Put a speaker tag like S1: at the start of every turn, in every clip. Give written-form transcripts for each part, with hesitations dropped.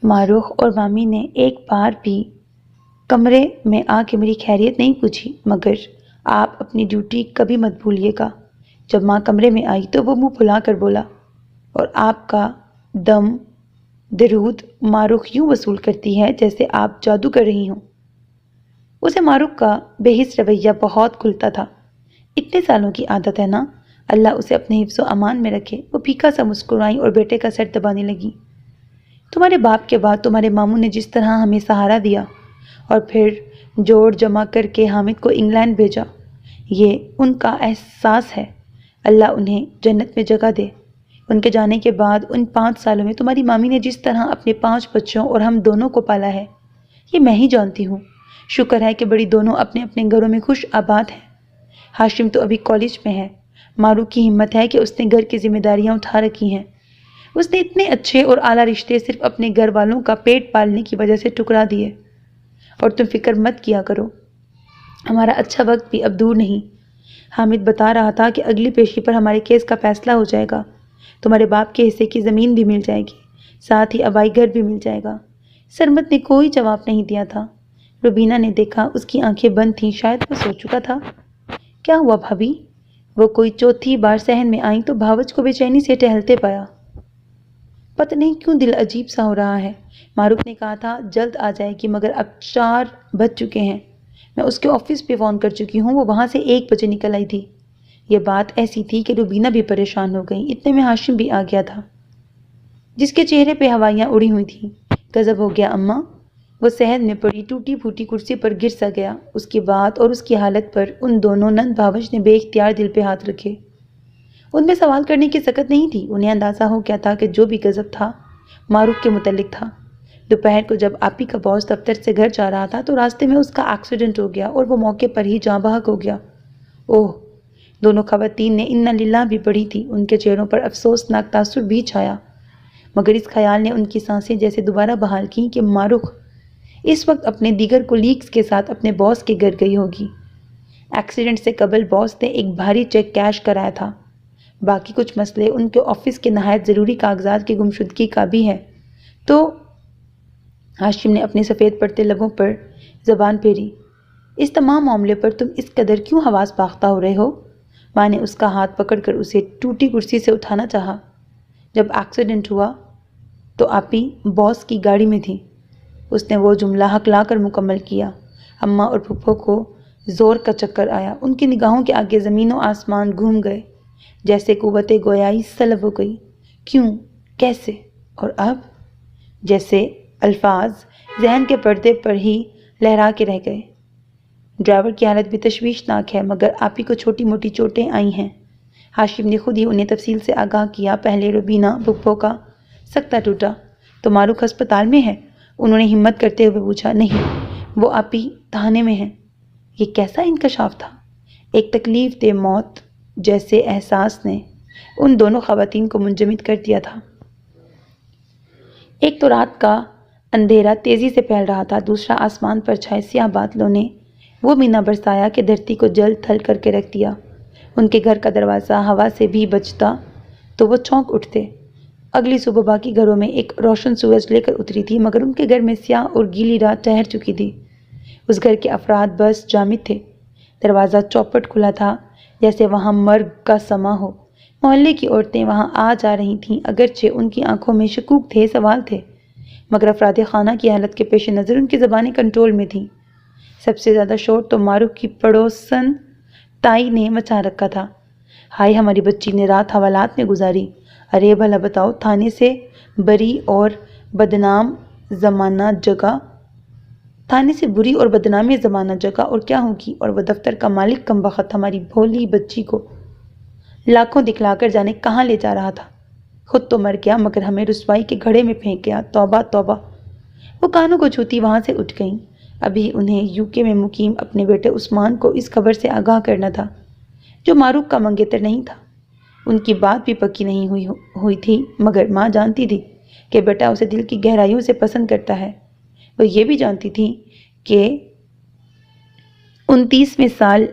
S1: معروف اور مامی نے ایک بار بھی کمرے میں آ کے میری خیریت نہیں پوچھی، مگر آپ اپنی ڈیوٹی کبھی مت بھولیے گا۔ جب ماں کمرے میں آئی تو وہ منہ پھلا کر بولا، اور آپ کا دم درود معروف یوں وصول کرتی ہے جیسے آپ جادو کر رہی ہوں۔ اسے معروف کا بے حس رویہ بہت کھلتا تھا۔ اتنے سالوں کی عادت ہے نا، اللہ اسے اپنے حفظ و امان میں رکھے۔ وہ پھیکا سا مسکرائی اور بیٹے کا سر دبانے لگی۔ تمہارے باپ کے بعد تمہارے ماموں نے جس طرح ہمیں سہارا دیا اور پھر جوڑ جمع کر کے حامد کو انگلینڈ بھیجا، یہ ان کا احساس ہے۔ اللہ انہیں جنت میں جگہ دے۔ ان کے جانے کے بعد ان 5 سالوں میں تمہاری مامی نے جس طرح اپنے 5 بچوں اور ہم دونوں کو پالا ہے، یہ میں ہی جانتی ہوں۔ شکر ہے کہ بڑی دونوں اپنے اپنے گھروں میں خوش آباد ہیں۔ ہاشم تو ابھی کالج میں ہے۔ معروف کی ہمت ہے کہ اس نے گھر کی ذمہ داریاں اٹھا رکھی ہیں۔ اس نے اتنے اچھے اور اعلیٰ رشتے صرف اپنے گھر والوں کا پیٹ پالنے کی وجہ سے ٹکرا دیے۔ اور تم فکر مت کیا کرو، ہمارا اچھا وقت بھی اب دور نہیں۔ حامد بتا رہا تھا کہ اگلی پیشی پر ہمارے کیس کا فیصلہ ہو جائے گا، تمہارے باپ کے حصے کی زمین بھی مل جائے گی، ساتھ ہی آبائی گھر بھی مل جائے گا۔ سرمد نے کوئی جواب نہیں دیا تھا۔ روبینہ نے دیکھا اس کی آنکھیں بند تھیں، شاید وہ سو چکا تھا۔ کیا ہوا بھابھی؟ وہ کوئی چوتھی بار صحن میں آئیں تو بھاوچ کو بے چینی سے ٹہلتے پایا۔ پتہ نہیں کیوں دل عجیب سا ہو رہا ہے۔ معروف نے کہا تھا جلد آ جائے گی، مگر اب 4 بج چکے ہیں۔ میں اس کے آفس پہ فون کر چکی ہوں، وہ وہاں سے 1 بجے نکل آئی تھی۔ یہ بات ایسی تھی کہ روبینہ بھی پریشان ہو گئی۔ اتنے میں ہاشم بھی آ گیا تھا، جس کے چہرے پہ ہوائیاں اڑی ہوئی تھیں۔ غضب ہو گیا اماں؟ وہ صحن میں پڑی ٹوٹی پھوٹی کرسی پر گر سا گیا۔ اس کی بات اور اس کی حالت پر ان دونوں نند بھاوچ نے بے اختیار دل پہ ہاتھ رکھے۔ ان میں سوال کرنے کی سکت نہیں تھی۔ انہیں اندازہ ہو گیا تھا کہ جو بھی غضب تھا معروف کے متعلق تھا۔ دوپہر کو جب آپی کا باس دفتر سے گھر جا رہا تھا تو راستے میں اس کا ایکسیڈنٹ ہو گیا اور وہ موقع پر ہی جاں بحق ہو گیا۔ اوہ! دونوں خواتین نے انا للہ بھی پڑھی تھی۔ ان کے چہروں پر افسوسناک تاثر بھی چھایا، مگر اس خیال نے ان کی سانسیں جیسے دوبارہ بحال کیں کہ معروف اس وقت اپنے دیگر کولیگز کے ساتھ اپنے باس کے گھر گئی ہوگی۔ ایکسیڈنٹ سے قبل باس نے ایک بھاری چیک کیش کرایا تھا۔ باقی کچھ مسئلے ان کے آفس کے نہایت ضروری کاغذات کی گمشدگی کا بھی ہے۔ تو ہاشم نے اپنے سفید پڑتے لبوں پر زبان پھیری۔ اس تمام معاملے پر تم اس قدر کیوں حواس باختہ ہو رہے ہو؟ ماں نے اس کا ہاتھ پکڑ کر اسے ٹوٹی کرسی سے اٹھانا چاہا۔ جب ایکسیڈنٹ ہوا تو آپی باس کی گاڑی میں تھی۔ اس نے وہ جملہ ہکلا کر مکمل کیا۔ اماں اور پھپھو کو زور کا چکر آیا۔ ان کی نگاہوں کے آگے زمین و آسمان گھوم گئے، جیسے قوت گویائی سلب ہو گئی۔ کیوں؟ کیسے؟ اور اب؟ جیسے الفاظ ذہن کے پردے پر ہی لہرا کے رہ گئے۔ ڈرائیور کی حالت بھی تشویشناک ہے، مگر آپی کو چھوٹی موٹی چوٹیں آئی ہیں۔ ہاشم نے خود ہی انہیں تفصیل سے آگاہ کیا۔ پہلے روبینہ پھپھو کا سکتہ ٹوٹا تو معروف ہسپتال میں ہے؟ انہوں نے ہمت کرتے ہوئے پوچھا۔ نہیں، وہ آپی تھانے میں ہے۔ یہ کیسا انکشاف تھا؟ ایک تکلیف دہ موت جیسے احساس نے ان دونوں خواتین کو منجمد کر دیا تھا۔ ایک تو رات کا اندھیرا تیزی سے پھیل رہا تھا، دوسرا آسمان پر چھائے سیاہ بادلوں نے وہ مینا برسایا کہ دھرتی کو جل تھل کر کے رکھ دیا۔ ان کے گھر کا دروازہ ہوا سے بھی بجتا تو وہ چونک اٹھتے۔ اگلی صبح باقی گھروں میں ایک روشن سورج لے کر اتری تھی، مگر ان کے گھر میں سیاہ اور گیلی رات ٹھہر چکی تھی۔ اس گھر کے افراد بس جامد تھے۔ دروازہ چوپٹ کھلا تھا، جیسے وہاں مرگ کا سماں ہو۔ محلے کی عورتیں وہاں آ جا رہی تھیں، اگرچہ ان کی آنکھوں میں شکوک تھے، سوال تھے، مگر افراد خانہ کی حالت کے پیش نظر ان کی زبانیں کنٹرول میں تھیں۔ سب سے زیادہ شور تو معروف کی پڑوسن تائی نے مچا رکھا تھا۔ ہائے، ہماری بچی نے رات حوالات میں گزاری۔ ارے بھلا بتاؤ، تھانے سے بری اور بدنام زمانہ جگہ، تھانے سے بری اور بدنام زمانہ جگہ اور کیا ہوگی، اور وہ دفتر کا مالک کمبخت ہماری بھولی بچی کو لاکھوں دکھلا کر جانے کہاں لے جا رہا تھا۔ خود تو مر گیا، مگر ہمیں رسوائی کے گھڑے میں پھینک گیا۔ توبہ توبہ! وہ کانوں کو چھوتی وہاں سے اٹھ گئیں۔ ابھی انہیں UK میں مقیم اپنے بیٹے عثمان کو اس خبر سے آگاہ کرنا تھا، جو معروف کا منگیتر نہیں تھا۔ ان کی بات بھی پکی نہیں ہوئی تھی، مگر ماں جانتی تھی کہ بیٹا اسے دل کی گہرائیوں سے پسند کرتا ہے۔ وہ یہ بھی جانتی تھی کہ 29ویں سال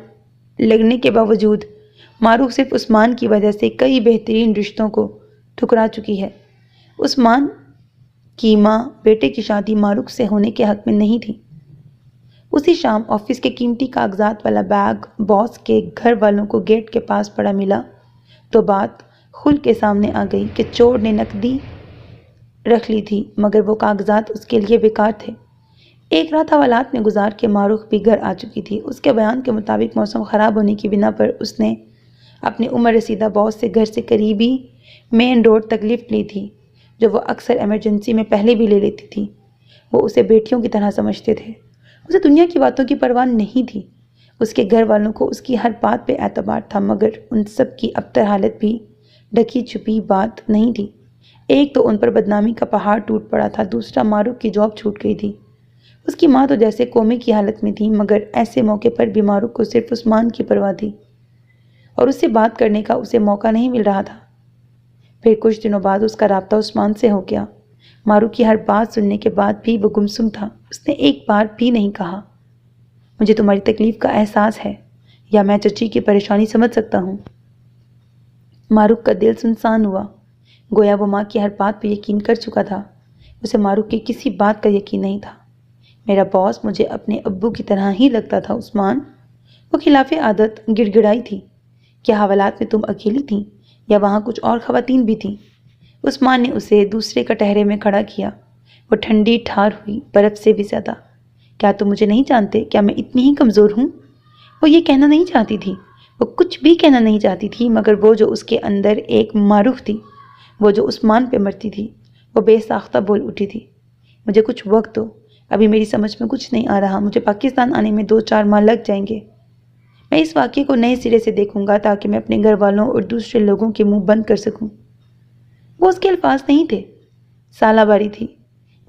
S1: لگنے کے باوجود معروف صرف عثمان کی وجہ سے کئی بہترین رشتوں کو ٹھکرا چکی ہے۔ عثمان کہ ماں بیٹے کی شادی معروف سے ہونے کے حق میں نہیں تھی۔ اسی شام آفس کے قیمتی کاغذات والا بیگ باس کے گھر والوں کو گیٹ کے پاس پڑا ملا تو بات کھل کے سامنے آ گئی کہ چور نے نقدی رکھ لی تھی مگر وہ کاغذات اس کے لیے بیکار تھے۔ ایک رات حوالات میں گزار کے معروف بھی گھر آ چکی تھی۔ اس کے بیان کے مطابق موسم خراب ہونے کی بنا پر اس نے اپنے عمر رسیدہ باس سے گھر سے قریبی مین روڈ تک لفٹ لی تھی جو وہ اکثر ایمرجنسی میں پہلے بھی لے لیتی تھی۔ وہ اسے بیٹیوں کی طرح سمجھتے تھے۔ اسے دنیا کی باتوں کی پرواہ نہیں تھی۔ اس کے گھر والوں کو اس کی ہر بات پہ اعتبار تھا مگر ان سب کی ابتر حالت بھی ڈھکی چھپی بات نہیں تھی۔ ایک تو ان پر بدنامی کا پہاڑ ٹوٹ پڑا تھا، دوسرا معروف کی جاب چھوٹ گئی تھی۔ اس کی ماں تو جیسے کومے کی حالت میں تھی مگر ایسے موقع پر بھی معروف کو صرف عثمان کی پرواہ تھی اور اس سے بات کرنے کا اسے موقع نہیں مل رہا تھا۔ پھر کچھ دنوں بعد اس کا رابطہ عثمان سے ہو گیا۔ معروف کی ہر بات سننے کے بعد بھی وہ گمسم تھا۔ اس نے ایک بار بھی نہیں کہا مجھے تمہاری تکلیف کا احساس ہے یا میں چچی کی پریشانی سمجھ سکتا ہوں۔ معروف کا دل سنسان ہوا، گویا وہ ماں کی ہر بات پہ یقین کر چکا تھا۔ اسے معروف کی کسی بات کا یقین نہیں تھا۔ میرا باس مجھے اپنے ابو کی طرح ہی لگتا تھا عثمان، وہ خلاف عادت گڑ گڑائی تھی۔ کیا حوالات میں تم اکیلی تھیں یا وہاں کچھ اور خواتین بھی تھیں؟ عثمان نے اسے دوسرے کٹہرے میں کھڑا کیا۔ وہ ٹھنڈی ٹھار ہوئی، برف سے بھی زیادہ۔ کیا تم مجھے نہیں جانتے؟ کیا میں اتنی ہی کمزور ہوں؟ وہ یہ کہنا نہیں چاہتی تھی، وہ کچھ بھی کہنا نہیں چاہتی تھی مگر وہ جو اس کے اندر ایک معروف تھی، وہ جو عثمان پہ مرتی تھی، وہ بے ساختہ بول اٹھی تھی مجھے کچھ وقت دو، ابھی میری سمجھ میں کچھ نہیں آ رہا، مجھے پاکستان آنے میں 2-4 ماہ لگ جائیں گے۔ میں اس واقعے کو نئے سرے سے دیکھوں گا تاکہ میں اپنے گھر والوں اور دوسرے لوگوں کے منہ بند کر سکوں۔ وہ اس کے الفاظ نہیں تھے، سالہ باری تھی،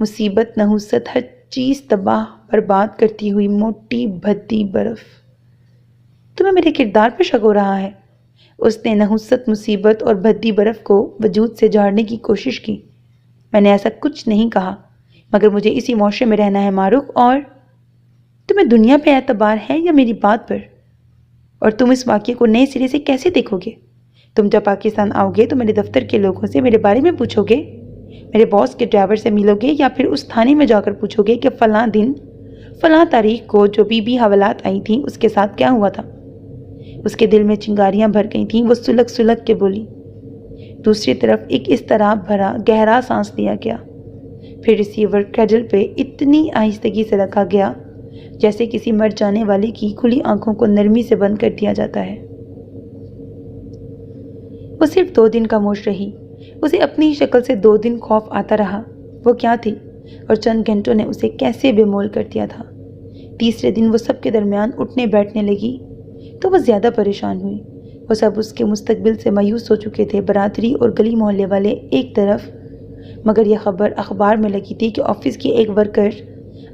S1: مصیبت، نحوست، ہر چیز تباہ برباد کرتی ہوئی موٹی بھدی برف۔ تمہیں میرے کردار پر شک ہو رہا ہے؟ اس نے نحوست، مصیبت اور بھدی برف کو وجود سے جھاڑنے کی کوشش کی۔ میں نے ایسا کچھ نہیں کہا مگر مجھے اسی معاشرے میں رہنا ہے معروف، اور تمہیں دنیا پہ اعتبار ہے یا میری بات پر؟ اور تم اس واقعے کو نئے سرے سے کیسے دیکھو گے؟ تم جب پاکستان آؤ گے تو میرے دفتر کے لوگوں سے میرے بارے میں پوچھو گے، میرے باس کے ڈرائیور سے ملو گے یا پھر اس تھانے میں جا کر پوچھو گے کہ فلاں دن فلاں تاریخ کو جو بی بی حوالات آئی تھیں اس کے ساتھ کیا ہوا تھا؟ اس کے دل میں چنگاریاں بھر گئی تھیں، وہ سلگ سلگ کے بولی۔ دوسری طرف ایک اضطراب بھرا گہرا سانس لیا گیا، پھر ریسیور کیڈل پہ اتنی آہستگی سے رکھا گیا جیسے کسی مر جانے والے کی کھلی آنکھوں کو نرمی سے بند کر دیا جاتا ہے۔ وہ صرف 2 دن کا موش رہی، اسے اپنی ہی شکل سے 2 دن خوف آتا رہا، وہ کیا تھی اور چند گھنٹوں نے اسے کیسے بے مول کر دیا تھا۔ تیسرے دن وہ سب کے درمیان اٹھنے بیٹھنے لگی تو وہ زیادہ پریشان ہوئی۔ وہ سب اس کے مستقبل سے مایوس ہو چکے تھے، برادری اور گلی محلے والے ایک طرف، مگر یہ خبر اخبار میں لگی تھی کہ آفس کی ایک ورکر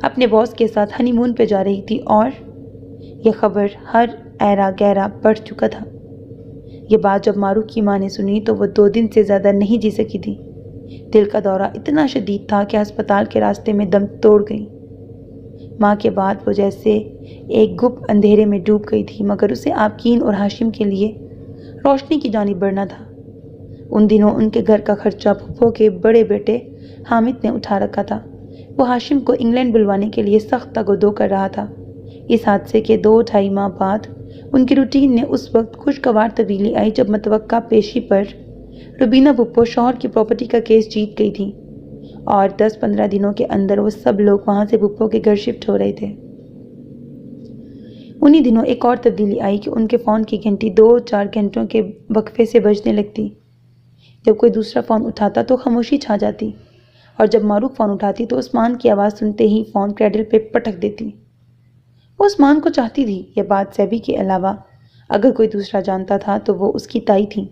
S1: اپنے باس کے ساتھ ہنی مون پہ جا رہی تھی اور یہ خبر ہر ایرا گہرا بڑھ چکا تھا۔ یہ بات جب معروف کی ماں نے سنی تو وہ 2 دن سے زیادہ نہیں جی سکی تھی۔ دل کا دورہ اتنا شدید تھا کہ ہسپتال کے راستے میں دم توڑ گئی۔ ماں کے بعد وہ جیسے ایک گپ اندھیرے میں ڈوب گئی تھی مگر اسے آپکین اور ہاشم کے لیے روشنی کی جانب بڑھنا تھا۔ ان دنوں ان کے گھر کا خرچہ پھپھو کے بڑے بیٹے حامد نے اٹھا رکھا تھا۔ وہ ہاشم کو انگلینڈ بلوانے کے لیے سخت تگ و دو کر رہا تھا۔ اس حادثے کے 2-2.5 ماہ بعد ان کی روٹین نے اس وقت خوشگوار تبدیلی آئی جب متوقع پیشی پر روبینہ پھپھو شوہر کی پراپرٹی کا کیس جیت گئی تھی اور 10-15 دنوں کے اندر وہ سب لوگ وہاں سے پھپھو کے گھر شفٹ ہو رہے تھے۔ انہی دنوں ایک اور تبدیلی آئی کہ ان کے فون کی گھنٹی 2-4 گھنٹوں کے وقفے سے بجنے لگتی۔ جب کوئی دوسرا فون اٹھاتا تو خاموشی چھا جاتی اور جب معروف فون اٹھاتی تو عثمان کی آواز سنتے ہی فون کریڈل پہ پٹک دیتی۔ وہ عثمان کو چاہتی تھی، یہ بات زیبی کے علاوہ اگر کوئی دوسرا جانتا تھا تو وہ اس کی تائی تھی۔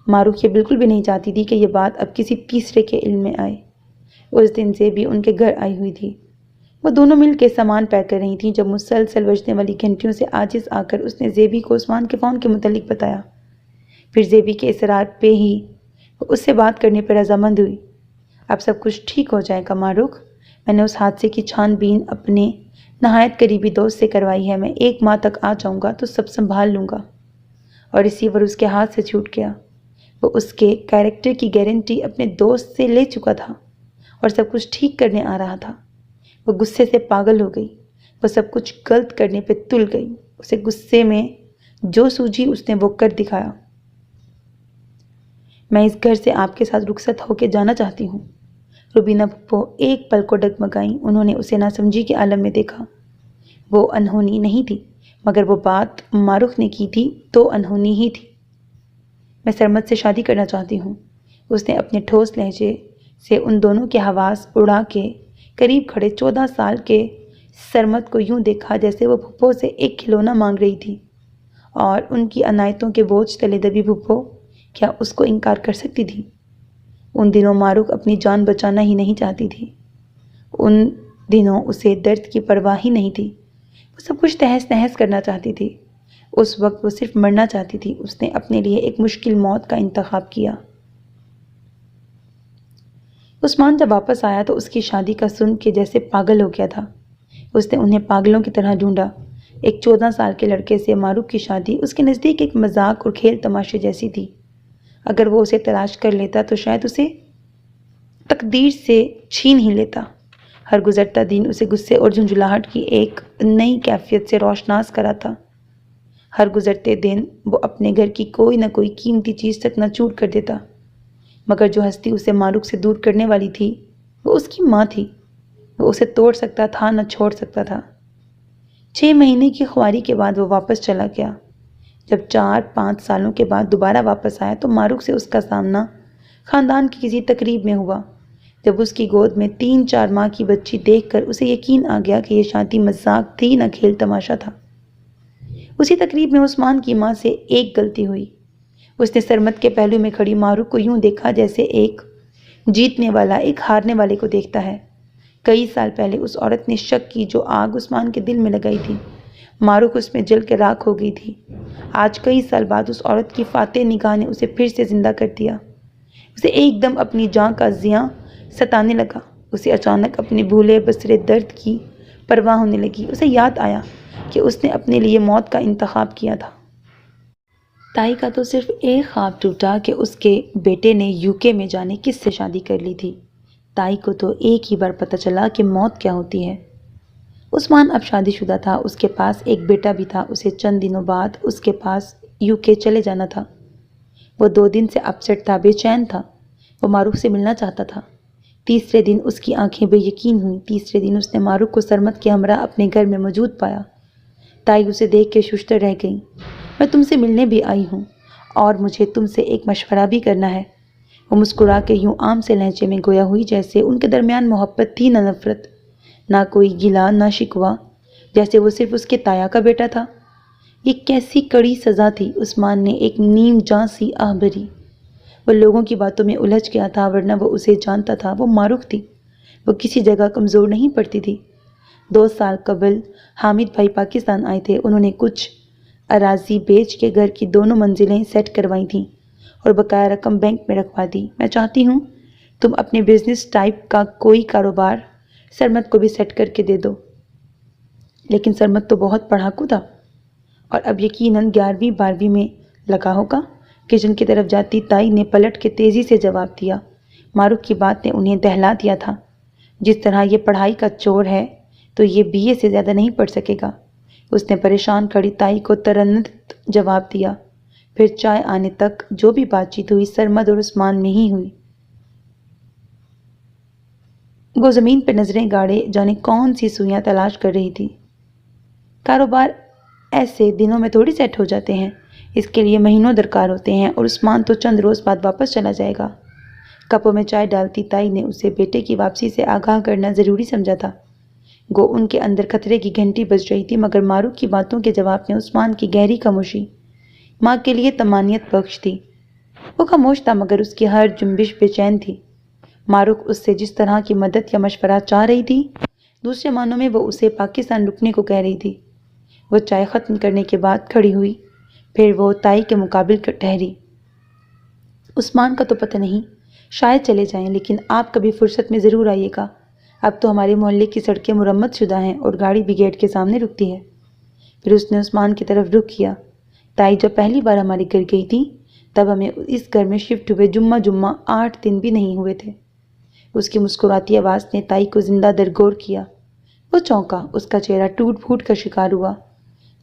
S1: معروف یہ بالکل بھی نہیں چاہتی تھی کہ یہ بات اب کسی تیسرے کے علم میں آئے۔ اس دن زیبی ان کے گھر آئی ہوئی تھی۔ وہ دونوں مل کے سامان پیک کر رہی تھیں جب مسلسل بجنے والی گھنٹیوں سے عاجز آ کر اس نے زیبی کو عثمان کے فون کے متعلق بتایا۔ پھر زیبی کے اصرار پہ ہی وہ اس سے بات کرنے پر رضامند ہوئی۔ اب سب کچھ ٹھیک ہو جائے گا معروف، میں نے اس حادثے کی چھان بین اپنے نہایت قریبی دوست سے کروائی ہے، میں 1 ماہ تک آ جاؤں گا تو سب سنبھال لوں گا۔ اور ریسیور اس کے ہاتھ سے چھوٹ گیا۔ وہ اس کے کیریکٹر کی گارنٹی اپنے دوست سے لے چکا تھا اور سب کچھ ٹھیک کرنے آ رہا تھا۔ وہ غصے سے پاگل ہو گئی۔ وہ سب کچھ غلط کرنے پہ تل گئی۔ اسے غصے میں جو سوجھی اس نے وہ کر دکھایا۔ میں اس گھر سے آپ کے ساتھ رخصت ہو کے جانا چاہتی ہوں۔ روبینہ پھپھو ایک پل کو ڈگمگائیں۔ انہوں نے اسے ناسمجھی کے عالم میں دیکھا۔ وہ انہونی نہیں تھی، مگر وہ بات معروف نے کی تھی تو انہونی ہی تھی۔ میں سرمد سے شادی کرنا چاہتی ہوں۔ اس نے اپنے ٹھوس لہجے سے ان دونوں کے حواس اڑا کے قریب کھڑے 14 سال کے سرمد کو یوں دیکھا جیسے وہ پھپھو سے ایک کھلونا مانگ رہی تھی، اور ان کی عنایتوں کے بوجھ تلے دبی پھپھو کیا اس کو انکار کر سکتی تھی؟ ان دنوں معروف اپنی جان بچانا ہی نہیں چاہتی تھی۔ ان دنوں اسے درد کی پرواہ ہی نہیں تھی۔ وہ سب کچھ تہس نہس کرنا چاہتی تھی۔ اس وقت وہ صرف مرنا چاہتی تھی۔ اس نے اپنے لیے ایک مشکل موت کا انتخاب کیا۔ عثمان جب واپس آیا تو اس کی شادی کا سن کے جیسے پاگل ہو گیا تھا۔ اس نے انہیں پاگلوں کی طرح ڈھونڈا۔ ایک 14 سال کے لڑکے سے معروف کی شادی اس کے نزدیک ایک مذاق اور کھیل تماشے جیسی تھی۔ اگر وہ اسے تلاش کر لیتا تو شاید اسے تقدیر سے چھین ہی لیتا۔ ہر گزرتا دن اسے غصے اور جھنجھلاہٹ کی ایک نئی کیفیت سے روشناس کراتا۔ ہر گزرتے دن وہ اپنے گھر کی کوئی نہ کوئی قیمتی چیز تک نہ چور کر دیتا، مگر جو ہستی اسے معروف سے دور کرنے والی تھی وہ اس کی ماں تھی۔ وہ اسے توڑ سکتا تھا نہ چھوڑ سکتا تھا۔ 6 مہینے کی خواری کے بعد وہ واپس چلا گیا۔ جب 4-5 سالوں کے بعد دوبارہ واپس آیا تو معروف سے اس کا سامنا خاندان کی کسی تقریب میں ہوا۔ جب اس کی گود میں 3-4 ماہ کی بچی دیکھ کر اسے یقین آ گیا کہ یہ شادی مذاق تھی نہ کھیل تماشا تھا۔ اسی تقریب میں عثمان کی ماں سے ایک غلطی ہوئی۔ اس نے سرمد کے پہلو میں کھڑی معروف کو یوں دیکھا جیسے ایک جیتنے والا ایک ہارنے والے کو دیکھتا ہے۔ کئی سال پہلے اس عورت نے شک کی جو آگ عثمان کے دل میں لگائی تھی۔ معروف اس میں جل کے راکھ ہو گئی تھی۔ آج کئی سال بعد اس عورت کی فاتح نگاہ نے اسے پھر سے زندہ کر دیا۔ اسے ایک دم اپنی جان کا زیاں ستانے لگا۔ اسے اچانک اپنے بھولے بسرے درد کی پرواہ ہونے لگی۔ اسے یاد آیا کہ اس نے اپنے لیے موت کا انتخاب کیا تھا۔ تائی کا تو صرف ایک خواب ٹوٹا کہ اس کے بیٹے نے UK میں جانے کس سے شادی کر لی تھی۔ تائی کو تو ایک ہی بار پتہ چلا کہ موت کیا ہوتی ہے۔ عثمان اب شادی شدہ تھا۔ اس کے پاس ایک بیٹا بھی تھا۔ اسے چند دنوں بعد اس کے پاس UK چلے جانا تھا۔ وہ 2 دن سے اپسیٹ تھا، بے چین تھا۔ وہ معروف سے ملنا چاہتا تھا۔ تیسرے دن اس کی آنکھیں بے یقین ہوئیں۔ تیسرے دن اس نے معروف کو سرمد کے ہمراہ اپنے گھر میں موجود پایا۔ تائی اسے دیکھ کے ششدر رہ گئی۔ میں تم سے ملنے بھی آئی ہوں اور مجھے تم سے ایک مشورہ بھی کرنا ہے۔ وہ مسکرا کے یوں عام سے لہجے میں گویا ہوئی جیسے ان کے درمیان محبت تھی نہ نفرت، نہ کوئی گلا نہ شکوہ، جیسے وہ صرف اس کے تایا کا بیٹا تھا۔ یہ کیسی کڑی سزا تھی۔ عثمان نے ایک نیم جاں سی آہ بھری۔ وہ لوگوں کی باتوں میں الجھ گیا تھا، ورنہ وہ اسے جانتا تھا۔ وہ معروف تھی۔ وہ کسی جگہ کمزور نہیں پڑتی تھی۔ 2 سال قبل حامد بھائی پاکستان آئے تھے۔ انہوں نے کچھ اراضی بیچ کے گھر کی 2 منزلیں سیٹ کروائی تھیں اور بقایا رقم بینک میں رکھوا دی۔ میں چاہتی ہوں تم اپنے بزنس ٹائپ کا کوئی کاروبار سرمد کو بھی سیٹ کر کے دے دو۔ لیکن سرمد تو بہت پڑھاکو تھا اور اب یقیناً 11ویں 12ویں میں لگا ہوگا۔ کچن کی طرف جاتی تائی نے پلٹ کے تیزی سے جواب دیا۔ معروف کی بات نے انہیں دہلا دیا تھا۔ جس طرح یہ پڑھائی کا چور ہے تو یہ BA سے زیادہ نہیں پڑھ سکے گا۔ اس نے پریشان کھڑی تائی کو ترنت جواب دیا۔ پھر چائے آنے تک جو بھی بات چیت ہوئی سرمد اور عثمان میں ہی ہوئی۔ وہ زمین پہ نظریں گاڑے جانے کون سی سوئیاں تلاش کر رہی تھی۔ کاروبار ایسے دنوں میں تھوڑی سیٹ ہو جاتے ہیں، اس کے لیے مہینوں درکار ہوتے ہیں، اور عثمان تو چند روز بعد واپس چلا جائے گا۔ کپوں میں چائے ڈالتی تائی نے اسے بیٹے کی واپسی سے آگاہ کرنا ضروری سمجھا تھا۔ گو ان کے اندر خطرے کی گھنٹی بج رہی تھی، مگر معروف کی باتوں کے جواب میں عثمان کی گہری خاموشی ماں کے لیے طمانینت بخش تھی۔ وہ خاموش تھا مگر اس کی ہر جنبش بے چین تھی۔ معروف اس سے جس طرح کی مدد یا مشورہ چاہ رہی تھی، دوسرے معنوں میں وہ اسے پاکستان رکنے کو کہہ رہی تھی۔ وہ چائے ختم کرنے کے بعد کھڑی ہوئی، پھر وہ تائی کے مقابل ٹھہری۔ عثمان کا تو پتہ نہیں، شاید چلے جائیں، لیکن آپ کبھی فرصت میں ضرور آئیے گا۔ اب تو ہمارے محلے کی سڑکیں مرمت شدہ ہیں اور گاڑی بھی گیٹ کے سامنے رکتی ہے۔ پھر اس نے عثمان کی طرف رخ کیا۔ تائی جب پہلی بار ہمارے گھر گئی تھی تب ہمیں اس گھر میں شفٹ ہوئے جمعہ 8 دن بھی نہیں ہوئے تھے۔ اس کی مسکراتی آواز نے تائی کو زندہ درگور کیا۔ وہ چونکا، اس کا چہرہ ٹوٹ پھوٹ کا شکار ہوا۔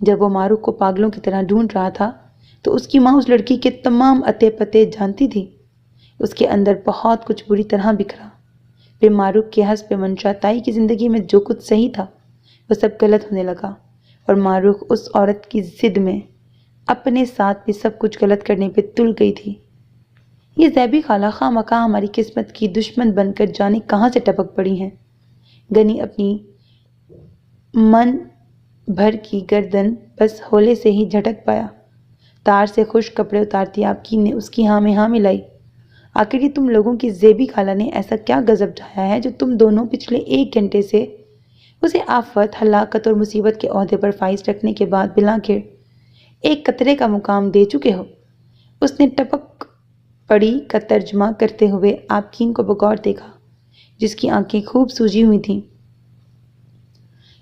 S1: جب وہ معروف کو پاگلوں کی طرح ڈھونڈ رہا تھا تو اس کی ماں اس لڑکی کے تمام اتے پتے جانتی تھی۔ اس کے اندر بہت کچھ بری طرح بکھرا۔ پھر معروف کے حسب منشا تائی کی زندگی میں جو کچھ صحیح تھا وہ سب غلط ہونے لگا، اور معروف اس عورت کی ضد میں اپنے ساتھ بھی سب کچھ غلط کرنے پہ تل گئی تھی۔ یہ زیبی خالہ خواہ مخواہ ہماری قسمت کی دشمن بن کر جانے کہاں سے ٹپک پڑی ہیں۔ گنی اپنی من بھر کی گردن بس ہولے سے ہی جھٹک پایا۔ تار سے خشک کپڑے اتارتی آپکین نے اس کی ہاں میں ہاں ملائی۔ آخر یہ تم لوگوں کی زیبی خالہ نے ایسا کیا غضب ڈھایا ہے جو تم دونوں پچھلے 1 گھنٹے سے اسے آفت، ہلاکت اور مصیبت کے عہدے پر فائز رکھنے کے بعد بالآخر ایک قطرے کا مقام دے چکے ہو؟ اس نے ٹپک پڑی کا ترجمہ کرتے ہوئے آپکین کو بغور دیکھا، جس کی آنکھیں خوب سوجی ہوئی تھیں۔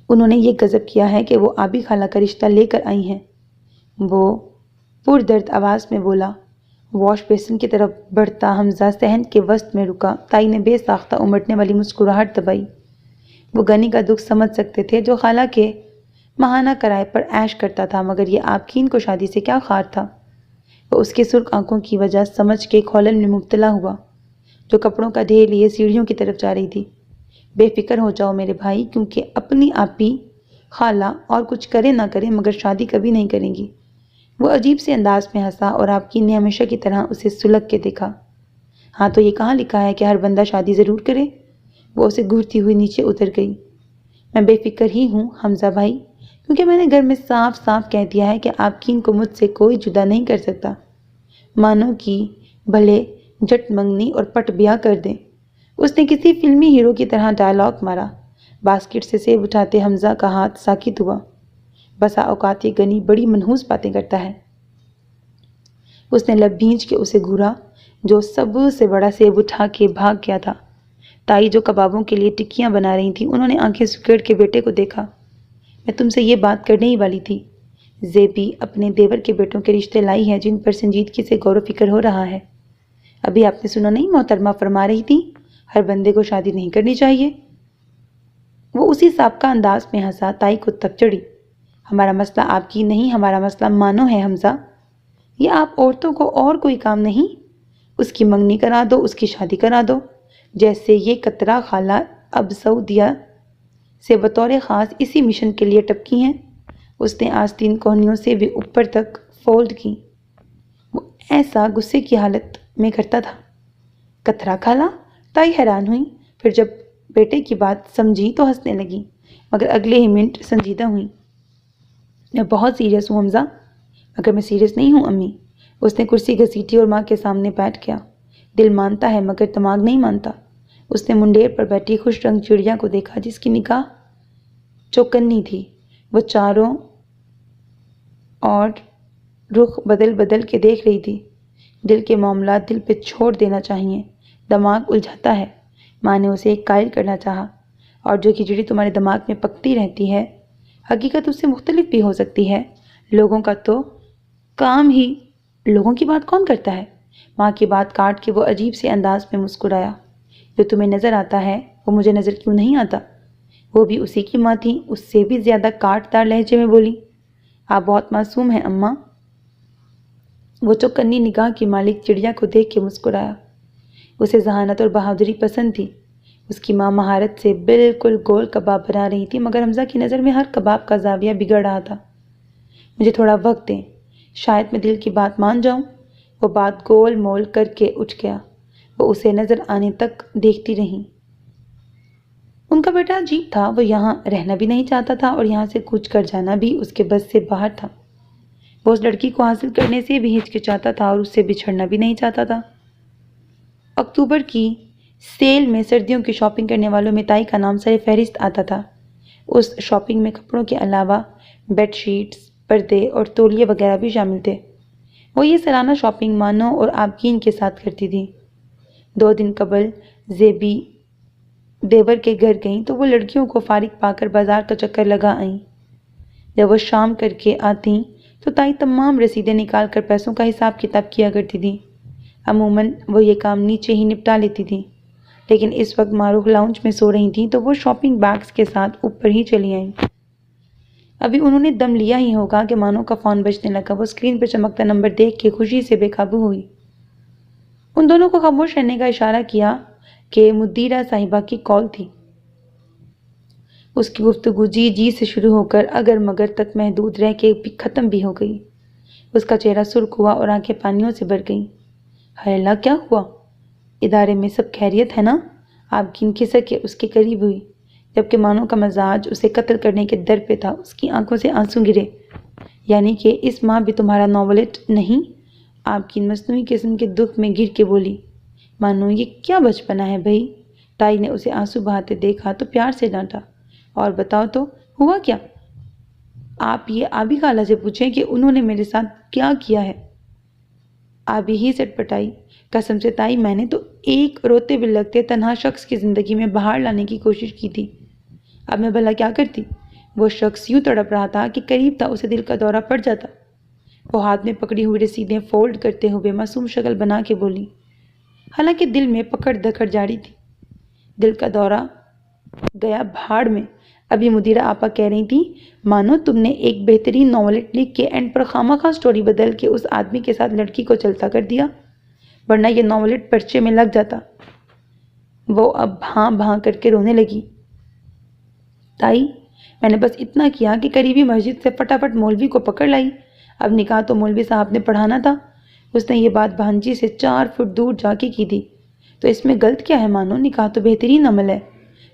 S1: انہوں نے یہ غضب کیا ہے کہ وہ آبی خالہ کا رشتہ لے کر آئی ہیں، وہ پردرد آواز میں بولا۔ واش بیسن کی طرف بڑھتا حمزہ صحن کے وسط میں رکا۔ تائی نے بے ساختہ امٹنے والی مسکراہٹ دبائی۔ وہ گنی کا دکھ سمجھ سکتے تھے جو خالہ کے ماہانہ کرائے پر عیش کرتا تھا، مگر یہ آپکین کو شادی سے کیا خار تھا؟ وہ اس کے سرخ آنکھوں کی وجہ سمجھ کے کھولن میں مبتلا ہوا، جو کپڑوں کا ڈھیر لیے سیڑھیوں کی طرف جا رہی تھی۔ بے فکر ہو جاؤ میرے بھائی، کیونکہ اپنی آپی خالہ اور کچھ کرے نہ کرے مگر شادی کبھی نہیں کریں گی۔ وہ عجیب سے انداز میں ہنسا اور آپکین نے ہمیشہ کی طرح اسے سلگ کے دیکھا۔ ہاں تو یہ کہاں لکھا ہے کہ ہر بندہ شادی ضرور کرے؟ وہ اسے گھورتی ہوئی نیچے اتر گئی۔ میں بے فکر ہی ہوں حمزہ بھائی، کیونکہ میں نے گھر میں صاف صاف کہہ دیا ہے کہ آپکین کو مجھ سے کوئی جدا نہیں کر سکتا۔ مانو کہ بھلے جٹ منگنی اور پٹ بیاہ کر دیں۔ اس نے کسی فلمی ہیرو کی طرح ڈائلاگ مارا۔ باسکٹ سے سیب اٹھاتے حمزہ کا ہاتھ ساکت ہوا۔ بسا اوقات یہ گنی بڑی منحوس باتیں کرتا ہے۔ اس نے لب بھینچ کے اسے گھورا، جو سب سے بڑا سیب اٹھا کے بھاگ گیا تھا۔ تائی جو کبابوں کے لیے ٹکیاں بنا رہی تھیں، انہوں نے آنکھیں سکیڑ کے بیٹے کو دیکھا۔ میں تم سے یہ بات کرنے ہی والی تھی۔ زیبی اپنے دیور کے بیٹوں کے رشتے لائی ہے جن پر سنجیدگی سے غور و فکر ہو رہا ہے۔ ابھی آپ نے سنا نہیں محترمہ فرما رہی تھی ہر بندے کو شادی نہیں کرنی چاہیے؟ وہ اسی سابقہ انداز میں ہنسا۔ تائی کو تک چڑھی۔ ہمارا مسئلہ آپ کی نہیں، ہمارا مسئلہ مانو ہے حمزہ۔ یہ آپ عورتوں کو اور کوئی کام نہیں؟ اس کی منگنی کرا دو، اس کی شادی کرا دو، جیسے یہ قطرہ خالہ اب سعودیہ سے بطور خاص اسی مشن کے لیے ٹپکی ہیں۔ اس نے آستین کوہنیوں سے بھی اوپر تک فولڈ کی۔ وہ ایسا غصے کی حالت میں کرتا تھا۔ قطرہ خالہ؟ تائی حیران ہوئی، پھر جب بیٹے کی بات سمجھی تو ہنسنے لگی، مگر اگلے ہی منٹ سنجیدہ ہوئی۔ میں بہت سیریس ہوں حمزہ۔ مگر میں سیریس نہیں ہوں امی۔ اس نے کرسی گھسیٹی اور ماں کے سامنے بیٹھ گیا۔ دل مانتا ہے مگر دماغ نہیں مانتا۔ اس نے منڈیر پر بیٹھی خوش رنگ چڑیا کو دیکھا جس کی نگاہ چوکنی تھی۔ وہ چاروں اور رخ بدل بدل کے دیکھ رہی تھی۔ دل کے معاملات دل پہ چھوڑ دینا چاہیے، دماغ الجھاتا ہے۔ ماں نے اسے ایک قائل کرنا چاہا، اور جو کھچڑی تمہارے دماغ میں پکتی رہتی ہے حقیقت اس سے مختلف بھی ہو سکتی ہے۔ لوگوں کا تو کام ہی لوگوں کی بات کون کرتا ہے؟ ماں کی بات کاٹ کے وہ عجیب سے انداز میں مسکرایا۔ جو تمہیں نظر آتا ہے وہ مجھے نظر کیوں نہیں آتا؟ وہ بھی اسی کی ماں تھی، اس سے بھی زیادہ کاٹ دار لہجے میں بولی۔ آپ بہت معصوم ہیں اماں۔ وہ چوکنی نگاہ کی مالک چڑیا کو دیکھ کے مسکرایا۔ اسے ذہانت اور بہادری پسند تھی۔ اس کی ماں مہارت سے بالکل گول کباب بنا رہی تھی، مگر حمزہ کی نظر میں ہر کباب کا زاویہ بگڑ رہا تھا۔ مجھے تھوڑا وقت دیں، شاید میں دل کی بات مان جاؤں۔ وہ بات گول مول کر کے اٹھ گیا۔ وہ اسے نظر آنے تک دیکھتی رہی۔ ان کا بیٹا عجیب تھا، وہ یہاں رہنا بھی نہیں چاہتا تھا اور یہاں سے کوچ کر جانا بھی اس کے بس سے باہر تھا۔ وہ اس لڑکی کو حاصل کرنے سے بھی ہچکچاتا تھا اور اس سے بچھڑنا بھی نہیں چاہتا تھا۔ اکتوبر کی سیل میں سردیوں کی شاپنگ کرنے والوں میں تائی کا نام سر فہرست آتا تھا۔ اس شاپنگ میں کپڑوں کے علاوہ بیڈ شیٹس، پردے اور تولیے وغیرہ بھی شامل تھے۔ وہ یہ سالانہ شاپنگ مانو اور آپکین کے ساتھ کرتی تھی۔ 2 دن قبل زیبی دیور کے گھر گئیں تو وہ لڑکیوں کو فارغ پا کر بازار کا چکر لگا آئیں۔ جب وہ شام کر کے آتیں تو تائی تمام رسیدیں نکال کر پیسوں کا حساب کتاب کیا کرتی تھی۔ عموماً وہ یہ کام نیچے ہی نپٹا لیتی تھی، لیکن اس وقت معروف لاؤنج میں سو رہی تھیں تو وہ شاپنگ بیگز کے ساتھ اوپر ہی چلی آئیں۔ ابھی انہوں نے دم لیا ہی ہوگا کہ مانو کا فون بجنے لگا۔ وہ اسکرین پر چمکتا نمبر دیکھ کے خوشی سے بے قابو ہوئی۔ ان دونوں کو خاموش رہنے کا اشارہ کیا کہ مدیرہ صاحبہ کی کال تھی۔ اس کی گفتگو جی جی سے شروع ہو کر اگر مگر تک محدود رہ کے ختم بھی ہو گئی۔ اس کا چہرہ سرخ ہوا اور آنکھیں پانیوں سے بھر گئیں۔ ہائے اللہ، کیا ہوا؟ ادارے میں سب خیریت ہے نا؟ آپ کی کھسک کے اس کے قریب ہوئی، جبکہ مانو کا مزاج اسے قتل کرنے کے در پہ تھا۔ اس کی آنکھوں سے آنسو گرے۔ یعنی کہ اس ماں بھی تمہارا ناولٹ نہیں؟ آپ کی مصنوعی قسم کے دکھ میں گر کے بولی۔ مانو، یہ کیا بچپنا ہے بھائی؟ تائی نے اسے آنسو بہاتے دیکھا تو پیار سے ڈانٹا۔ اور بتاؤ تو ہوا کیا؟ آپ یہ آبی خالہ سے پوچھیں کہ انہوں نے میرے ساتھ کیا کیا ہے۔ آبی ہی سٹ پٹائی۔ قسم سے تائی، میں نے تو ایک روتے بلکتے تنہا شخص کی زندگی میں بہار لانے کی کوشش کی تھی۔ اب میں بھلا کیا کرتی؟ وہ شخص یوں تڑپ رہا تھا کہ قریب تھا اسے دل کا دورہ پڑ جاتا۔ وہ ہاتھ میں پکڑی ہوئی رسیدیں فولڈ کرتے ہوئے معصوم شکل بنا کے بولی، حالانکہ دل میں پکڑ دکڑ جاری تھی۔ دل کا دورہ گیا بھاڑ میں۔ ابھی مدیرہ آپا کہہ رہی تھی، مانو تم نے ایک بہترین ناولٹ لکھ کے اینڈ پر خواہ سٹوری بدل کے اس آدمی کے ساتھ لڑکی کو چلتا کر دیا، ورنہ یہ ناولٹ پرچے میں لگ جاتا۔ وہ اب بھاں بھاں کر کے رونے لگی۔ تائی، میں نے بس اتنا کیا کہ قریبی مسجد سے فٹافٹ مولوی کو پکڑ لائی۔ اب نکاح تو مولوی صاحب نے پڑھانا تھا۔ اس نے یہ بات بھانجی سے 4 فٹ دور جا کے کی تھی۔ تو اس میں غلط کیا ہے مانو؟ نکاح تو بہترین عمل ہے۔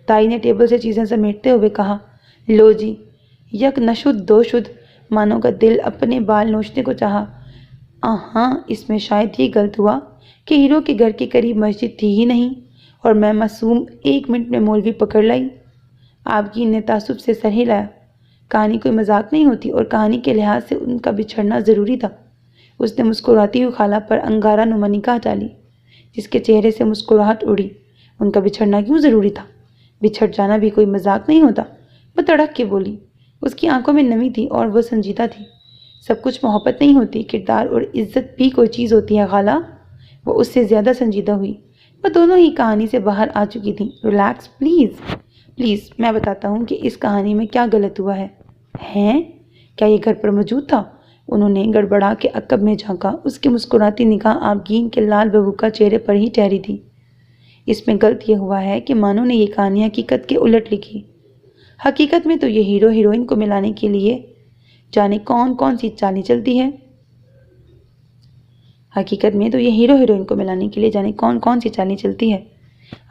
S1: تائی نے ٹیبل سے چیزیں سمیٹتے ہوئے کہا۔ لو جی، یک نشد دو شد۔ مانو کا دل اپنے بال نوچنے کو چاہا۔ ہاں، اس میں شاید یہ غلط ہوا کہ ہیرو کے گھر کے قریب مسجد تھی ہی نہیں اور میں معصوم 1 منٹ میں مولوی پکڑ لائی۔ آپ کی نے تعصب سے سر ہلایا۔ کہانی کوئی مذاق نہیں ہوتی اور کہانی کے لحاظ سے ان کا بچھڑنا ضروری تھا۔ اس نے مسکراتی ہوئی خالہ پر انگارہ نما نگاہ ڈالی، جس کے چہرے سے مسکراہٹ اڑی۔ ان کا بچھڑنا کیوں ضروری تھا؟ بچھڑ جانا بھی کوئی مذاق نہیں ہوتا۔ وہ تڑک کے بولی۔ اس کی آنکھوں میں نمی تھی اور وہ سنجیدہ تھی۔ سب کچھ محبت نہیں ہوتی، کردار اور عزت بھی کوئی چیز ہوتی ہے خالہ۔ وہ اس سے زیادہ سنجیدہ ہوئی۔ وہ دونوں ہی کہانی سے باہر آ چکی تھیں۔ ریلیکس پلیز، میں بتاتا ہوں کہ اس کہانی میں کیا غلط ہوا ہے۔ ہیں؟ کیا یہ گھر پر موجود تھا؟ انہوں نے گڑبڑا کے عقب میں جھانکا۔ اس کی مسکراتی نگاہ آبگین کے لال ببوکا چہرے پر ہی ٹھہری تھی۔ اس میں غلط یہ ہوا ہے کہ مانو نے یہ کہانی حقیقت کے الٹ لکھی۔ حقیقت میں تو یہ ہیرو ہیروئن کو ملانے کے لیے جانے کون کون سی چالیں چلتی ہے۔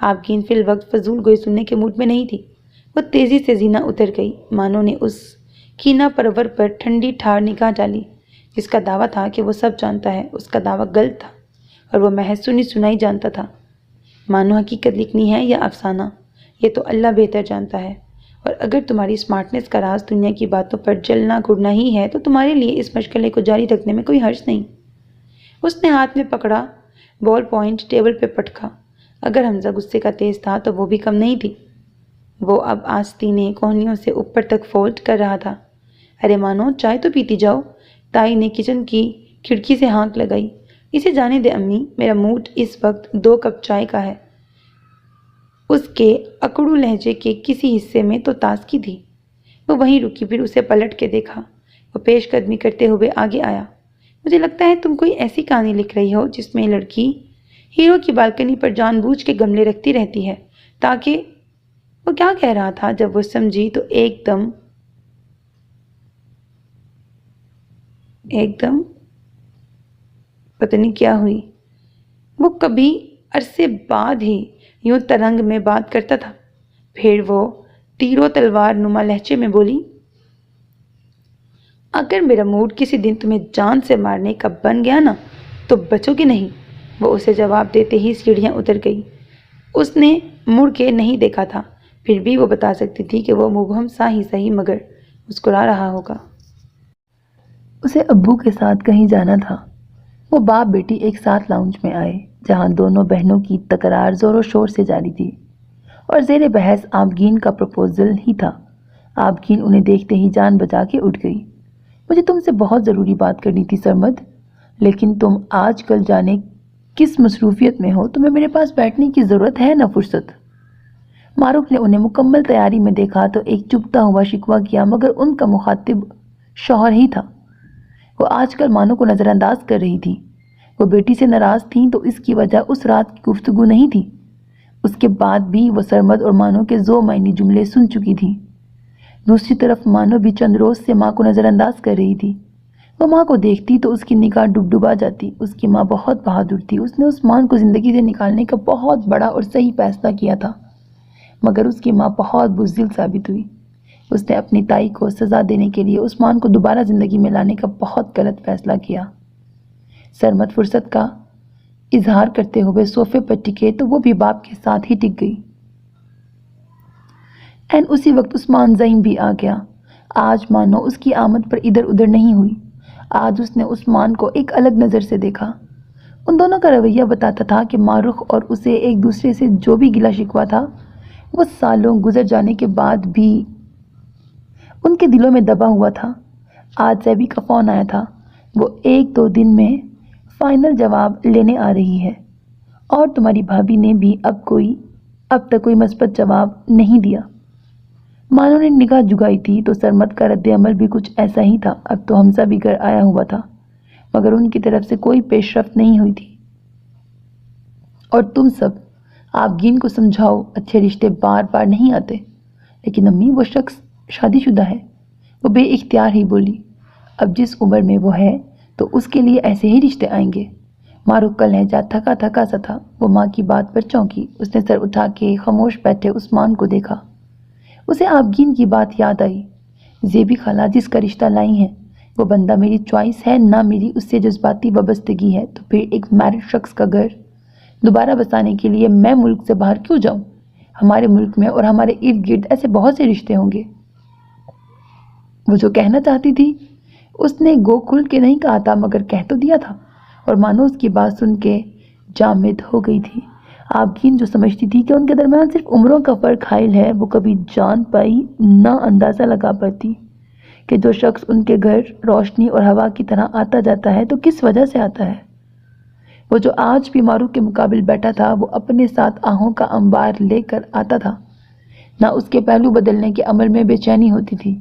S1: آبگین فی الوقت فضول گوئی سننے کے موڈ میں نہیں تھی۔ وہ تیزی سے زینہ اتر گئی۔ مانو نے اس کینہ پرور پر ٹھنڈی ٹھار نگاہ ڈالی، جس کا دعویٰ تھا کہ وہ سب جانتا ہے۔ اس کا دعویٰ غلط تھا اور وہ محض سنی سنائی جانتا تھا۔ مانو، حقیقت لکھنی ہے یا افسانہ، یہ تو اللہ بہتر جانتا ہے۔ اور اگر تمہاری اسمارٹنیس کا راز دنیا کی باتوں پر جلنا گڑنا ہی ہے تو تمہارے لیے اس مشغلے کو جاری رکھنے میں کوئی حرج نہیں۔ اس نے ہاتھ میں پکڑا بال پوائنٹ ٹیبل پہ پٹکا۔ اگر حمزہ غصے کا تیز تھا تو وہ بھی کم نہیں تھی۔ وہ اب آستینے کوہنیوں سے اوپر تک فولڈ کر رہا تھا۔ ارے مانو، چائے تو پیتی جاؤ۔ تائی نے کچن کی کھڑکی سے ہانک لگائی۔ اسے جانے دے امی، میرا موڈ اس وقت 2 کپ چائے کا ہے۔ اس کے اکڑو لہجے کے کسی حصے میں تو تازگی تھی۔ وہ وہیں رکی، پھر اسے پلٹ کے دیکھا۔ وہ پیش قدمی کرتے ہوئے آگے آیا۔ مجھے لگتا ہے تم کوئی ایسی کہانی لکھ رہی ہو جس میں لڑکی ہیرو کی بالکنی پر جان بوجھ کے گملے رکھتی رہتی ہے تاکہ… وہ کیا کہہ رہا تھا جب وہ سمجھی تو ایک دم پتہ نہیں کیا ہوئی۔ وہ کبھی عرصے بعد ہی یوں ترنگ میں بات کرتا تھا۔ پھر وہ تیر و تلوار نما لہجے میں بولی، اگر میرا موڈ کسی دن تمہیں جان سے مارنے کا بن گیا نا تو بچو گے نہیں۔ وہ اسے جواب دیتے ہی سیڑھیاں اتر گئی۔ اس نے مڑ کے نہیں دیکھا تھا، پھر بھی وہ بتا سکتی تھی کہ وہ مبہم سا ہی صحیح مگر مسکرا رہا ہوگا۔ اسے ابو کے ساتھ کہیں جانا تھا۔ وہ باپ بیٹی ایک ساتھ لاؤنج میں آئے، جہاں دونوں بہنوں کی تکرار زور و شور سے جاری تھی، اور زیر بحث آبگین کا پروپوزل ہی تھا۔ آبگین انہیں دیکھتے ہی جان بچا کے اٹھ گئی۔ مجھے تم سے بہت ضروری بات کرنی تھی سرمد، لیکن تم آج کل جانے
S2: کس مصروفیت میں ہو؟ تمہیں میرے پاس بیٹھنے کی ضرورت ہے نہ فرصت۔ معروف نے انہیں مکمل تیاری میں دیکھا تو ایک چبھتا ہوا شکوہ کیا، مگر ان کا مخاطب شوہر ہی تھا۔ وہ آج کل مانو کو نظر انداز کر رہی تھی۔ وہ بیٹی سے ناراض تھیں تو اس کی وجہ اس رات کی گفتگو نہیں تھی۔ اس کے بعد بھی وہ سرمد اور مانو کے ذو معنی جملے سن چکی تھی۔ دوسری طرف مانو بھی چند روز سے ماں کو نظر انداز کر رہی تھی۔ وہ ماں کو دیکھتی تو اس کی نگاہ ڈبڈبا جاتی۔ اس کی ماں بہت بہادر تھی۔ اس نے عثمان کو زندگی سے نکالنے کا بہت بڑا اور صحیح فیصلہ کیا تھا، مگر اس کی ماں بہت بزدل ثابت ہوئی۔ اس نے اپنی تائی کو سزا دینے کے لیے عثمان کو دوبارہ زندگی میں لانے کا بہت غلط فیصلہ کیا۔ سرمد فرصت کا اظہار کرتے ہوئے صوفے پر ٹکے تو وہ بھی باپ کے ساتھ ہی ٹک گئی۔ این اسی وقت عثمان زعیم بھی آ گیا۔ آج مانو اس کی آمد پر ادھر ادھر نہیں ہوئی۔ آج اس نے عثمان کو ایک الگ نظر سے دیکھا۔ ان دونوں کا رویہ بتاتا تھا کہ معروف اور اسے ایک دوسرے سے جو بھی گلہ شکوہ تھا وہ سالوں گزر جانے کے بعد بھی ان کے دلوں میں دبا ہوا تھا۔ آج زیبی کا فون آیا تھا۔ وہ 1-2 دن میں فائنل جواب لینے آ رہی ہے، اور تمہاری بھابھی نے بھی اب تک کوئی مثبت جواب نہیں دیا۔ مانو نے نگاہ جھکائی تھی تو سرمد کا رد عمل بھی کچھ ایسا ہی تھا۔ اب تو حمزہ بھی گھر آیا ہوا تھا، مگر ان کی طرف سے کوئی پیش رفت نہیں ہوئی تھی۔ اور تم سب آبگین کو سمجھاؤ، اچھے رشتے بار بار نہیں آتے۔ لیکن امی، وہ شخص شادی شدہ ہے، وہ بے اختیار ہی بولی۔ اب جس عمر میں وہ ہے تو اس کے لیے ایسے ہی رشتے آئیں گے۔ معروف کا لہجہ تھکا تھکا سا تھا۔ وہ ماں کی بات پر چونکی۔ اس نے سر اٹھا کے خاموش بیٹھے عثمان کو دیکھا۔ اسے آبگین کی بات یاد آئی۔ زیبی خالہ جس کا رشتہ لائی ہیں وہ بندہ میری چوائس ہے، نہ میری اس سے جذباتی وابستگی ہے، تو پھر ایک میرڈ شخص کا گھر دوبارہ بسانے کے لیے میں ملک سے باہر کیوں جاؤں؟ ہمارے ملک میں اور ہمارے ارد گرد ایسے بہت سے رشتے ہوں گے۔ وہ جو کہنا چاہتی تھی اس نے گو کھل کے نہیں کہا تھا، مگر کہہ تو دیا تھا، اور مانو اس کی بات سن کے جامد ہو گئی تھی۔ آبگین جو سمجھتی تھی کہ ان کے درمیان صرف عمروں کا فرق حائل ہے، وہ کبھی جان پائی نہ اندازہ لگا پاتی کہ جو شخص ان کے گھر روشنی اور ہوا کی طرح آتا جاتا ہے تو کس وجہ سے آتا ہے۔ وہ جو آج بھی معروف کے مقابل بیٹھا تھا وہ اپنے ساتھ آہوں کا انبار لے کر آتا تھا۔ نہ اس کے پہلو بدلنے کے عمل میں بے چینی ہوتی تھی۔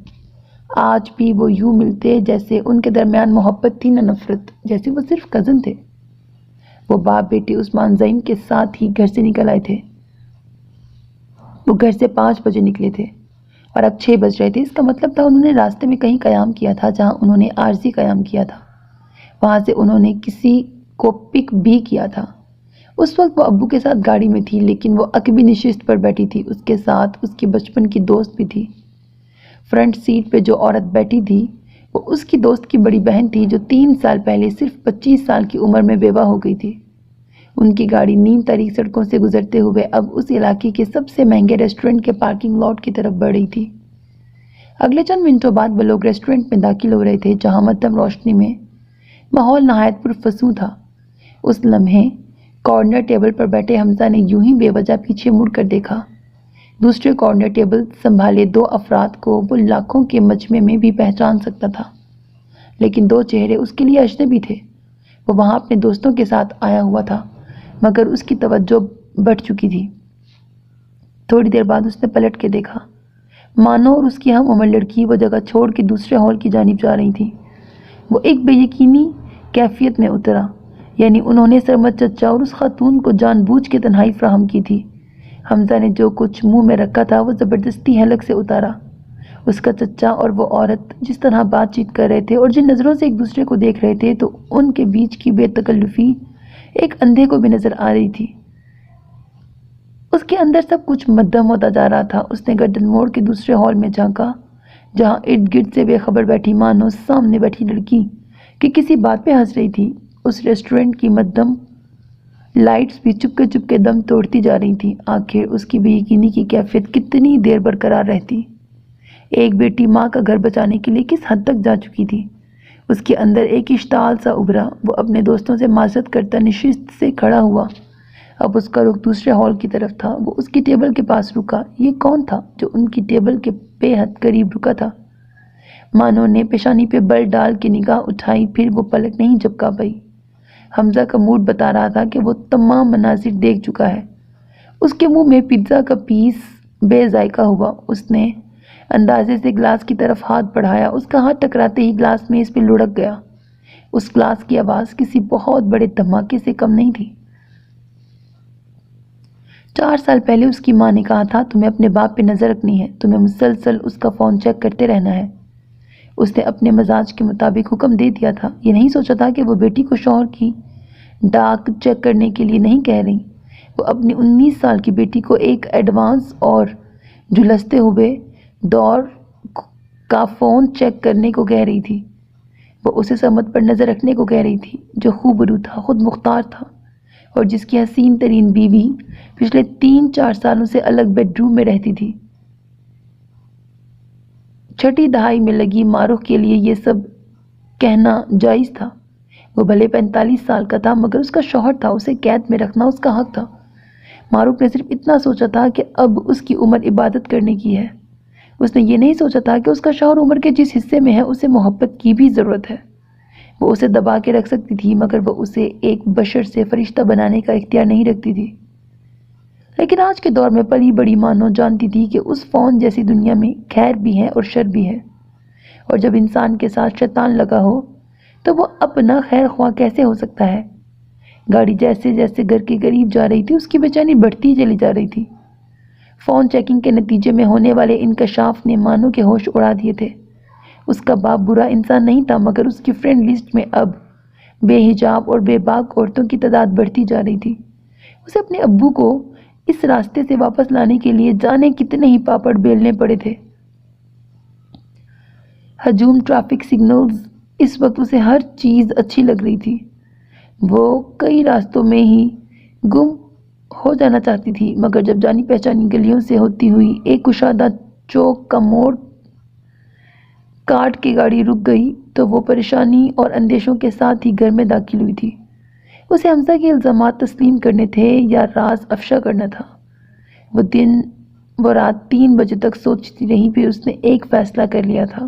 S2: آج بھی وہ یوں ملتے جیسے ان کے درمیان محبت تھی نہ نفرت، جیسے وہ صرف کزن تھے۔ وہ باپ بیٹی عثمان زعیم کے ساتھ ہی گھر سے نکل آئے تھے۔ وہ گھر سے 5 بجے نکلے تھے اور اب 6 بج رہے تھے۔ اس کا مطلب تھا انہوں نے راستے میں کہیں قیام کیا تھا جہاں انہوں نے عارضی قیام کیا تھا۔ وہاں سے انہوں نے کسی کو پک بھی کیا تھا۔ اس وقت وہ ابو کے ساتھ گاڑی میں تھی، لیکن وہ عقبی نشست پر بیٹھی تھی۔ اس کے ساتھ اس کی بچپن کی دوست بھی تھی۔ فرنٹ سیٹ پہ جو عورت بیٹھی تھی وہ اس کی دوست کی بڑی بہن تھی جو 3 سال پہلے صرف 25 سال کی عمر میں بیوہ ہو گئی تھی۔ ان کی گاڑی نیم تاریک سڑکوں سے گزرتے ہوئے اب اس علاقے کے سب سے مہنگے ریسٹورنٹ کے پارکنگ لاٹ کی طرف بڑھ رہی تھی۔ اگلے چند منٹوں بعد وہ لوگ ریسٹورنٹ میں داخل ہو رہے تھے جہاں مدھم روشنی میں ماحول نہایت پرفسوں تھا۔ اس لمحے کارنر ٹیبل پر بیٹھے حمزہ نے یوں ہی بے وجہ پیچھے مڑ کر دیکھا۔ دوسرے کارنر ٹیبل سنبھالے 2 افراد کو وہ لاکھوں کے مجمع میں بھی پہچان سکتا تھا، لیکن 2 چہرے اس کے لیے اجنبی تھے۔ وہ وہاں اپنے دوستوں کے ساتھ آیا ہوا تھا، مگر اس کی توجہ بڑھ چکی تھی۔ تھوڑی دیر بعد اس نے پلٹ کے دیکھا۔ مانو اور اس کی ہم عمر لڑکی وہ جگہ چھوڑ کے دوسرے ہال کی جانب جا رہی تھی۔ وہ ایک بے یقینی کیفیت میں اترا، یعنی انہوں نے سرمد چچا اور اس خاتون کو جان بوجھ کے تنہائی فراہم کی تھی۔ حمزہ نے جو کچھ منہ میں رکھا تھا وہ زبردستی حلق سے اتارا۔ اس کا چچا اور وہ عورت جس طرح بات چیت کر رہے تھے اور جن نظروں سے ایک دوسرے کو دیکھ رہے تھے تو ان کے بیچ کی بے تکلفی ایک اندھے کو بھی نظر آ رہی تھی۔ اس کے اندر سب کچھ مدھم ہوتا جا رہا تھا۔ اس نے گردن موڑ کے دوسرے ہال میں جھانکا جہاں ارد گرد سے بے خبر بیٹھی مانو سامنے بیٹھی لڑکی کہ کسی بات پہ ہنس رہی تھی۔ اس ریسٹورنٹ کی مدھم لائٹس بھی چپ کے دم توڑتی جا رہی تھی۔ آخر اس کی بے یقینی کی کیفیت کتنی دیر برقرار رہتی؟ ایک بیٹی ماں کا گھر بچانے کے لیے کس حد تک جا چکی تھی؟ اس کے اندر ایک اشتعال سا ابھرا۔ وہ اپنے دوستوں سے معذرت کرتا نشست سے کھڑا ہوا۔ اب اس کا رخ دوسرے ہال کی طرف تھا۔ وہ اس کی ٹیبل کے پاس رکا۔ یہ کون تھا جو ان کی ٹیبل کے بے حد قریب رکا تھا؟ مانو نے پیشانی پہ بل ڈال کے نگاہ اٹھائی، پھر وہ پلک نہیں جھپکا پائی۔ حمزہ کا موڈ بتا رہا تھا کہ وہ تمام مناظر دیکھ چکا ہے۔ اس کے منہ میں پیزا کا پیس بے ذائقہ ہوا۔ اس نے اندازے سے گلاس کی طرف ہاتھ بڑھایا، اس کا ہاتھ ٹکراتے ہی گلاس میز پہ لڑک گیا۔ اس گلاس کی آواز کسی بہت بڑے دھماکے سے کم نہیں تھی۔ 4 سال پہلے اس کی ماں نے کہا تھا، تمہیں اپنے باپ پہ نظر رکھنی ہے، تمہیں مسلسل اس کا فون چیک کرتے رہنا ہے۔ اس نے اپنے مزاج کے مطابق حکم دے دیا تھا۔ یہ نہیں سوچا تھا کہ وہ بیٹی کو شوہر کی ڈاک چیک کرنے کے لیے نہیں کہہ رہی، وہ اپنی 19 سال کی بیٹی کو ایک ایڈوانس اور جھلستے ہوئے دور کا فون چیک کرنے کو کہہ رہی تھی۔ وہ اسے سمت پر نظر رکھنے کو کہہ رہی تھی، جو خوبرو تھا، خود مختار تھا، اور جس کی حسین ترین بیوی پچھلے 3-4 سالوں سے الگ بیڈ روم میں رہتی تھی۔ 6ٹھی دہائی میں لگی ماروخ کے لیے یہ سب کہنا جائز تھا۔ وہ بھلے 45 سال کا تھا، مگر اس کا شوہر تھا، اسے قید میں رکھنا اس کا حق تھا۔ ماروخ نے صرف اتنا سوچا تھا کہ اب اس کی عمر عبادت کرنے کی ہے۔ اس نے یہ نہیں سوچا تھا کہ اس کا شوہر عمر کے جس حصے میں ہے اسے محبت کی بھی ضرورت ہے۔ وہ اسے دبا کے رکھ سکتی تھی، مگر وہ اسے ایک بشر سے فرشتہ بنانے کا اختیار نہیں رکھتی تھی۔ لیکن آج کے دور میں پلی بڑی مانو جانتی تھی کہ اس فون جیسی دنیا میں خیر بھی ہے اور شر بھی ہے، اور جب انسان کے ساتھ شیطان لگا ہو تو وہ اپنا خیر خواہ کیسے ہو سکتا ہے؟ گاڑی جیسے جیسے گھر کے قریب جا رہی تھی، اس کی بے چینی بڑھتی چلی جا رہی تھی۔ فون چیکنگ کے نتیجے میں ہونے والے انکشاف نے مانو کے ہوش اڑا دیے تھے۔ اس کا باپ برا انسان نہیں تھا، مگر اس کی فرینڈ لسٹ میں اب بے حجاب اور بے باک عورتوں کی تعداد بڑھتی جا رہی تھی۔ اسے اپنے ابو کو اس راستے سے واپس لانے کے لیے جانے کتنے ہی پاپڑ بیلنے پڑے تھے۔ ہجوم ٹریفک سگنلز، اس وقت اسے ہر چیز اچھی لگ رہی تھی۔ وہ کئی راستوں میں ہی گم ہو جانا چاہتی تھی، مگر جب جانی پہچانی گلیوں سے ہوتی ہوئی ایک کشادہ چوک کا موڑ کاٹ کے گاڑی رک گئی تو وہ پریشانی اور اندیشوں کے ساتھ ہی گھر میں داخل ہوئی تھی۔ اسے حمزہ کے الزامات تسلیم کرنے تھے یا راز افشا کرنا تھا۔ وہ رات 3 بجے تک سوچتی رہی، پھر اس نے ایک فیصلہ کر لیا تھا۔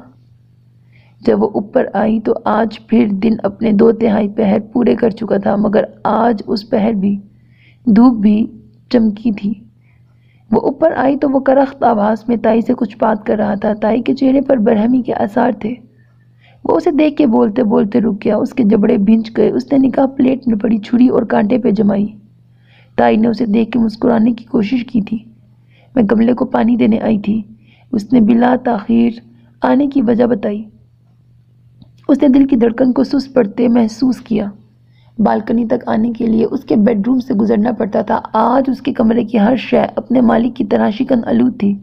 S2: جب وہ اوپر آئی تو آج پھر دن اپنے 2/3 پہر پورے کر چکا تھا، مگر آج اس پہر بھی دھوپ بھی چمکی تھی۔ وہ اوپر آئی تو وہ کرخت آواز میں تائی سے کچھ بات کر رہا تھا۔ تائی کے چہرے پر برہمی کے آثار تھے۔ وہ اسے دیکھ کے بولتے بولتے رک گیا، اس کے جبڑے بھنج گئے۔ اس نے نگاہ پلیٹ میں پڑی چھری اور کانٹے پہ جمائی۔ تائی نے اسے دیکھ کے مسکرانے کی کوشش کی تھی۔ میں گملے کو پانی دینے آئی تھی، اس نے بلا تاخیر آنے کی وجہ بتائی۔ اس نے دل کی دھڑکن کو سست پڑتے محسوس کیا۔ بالکنی تک آنے کے لیے اس کے بیڈ روم سے گزرنا پڑتا تھا۔ آج اس کے کمرے کی ہر شے اپنے مالک کی طرح شکن آلود تھی۔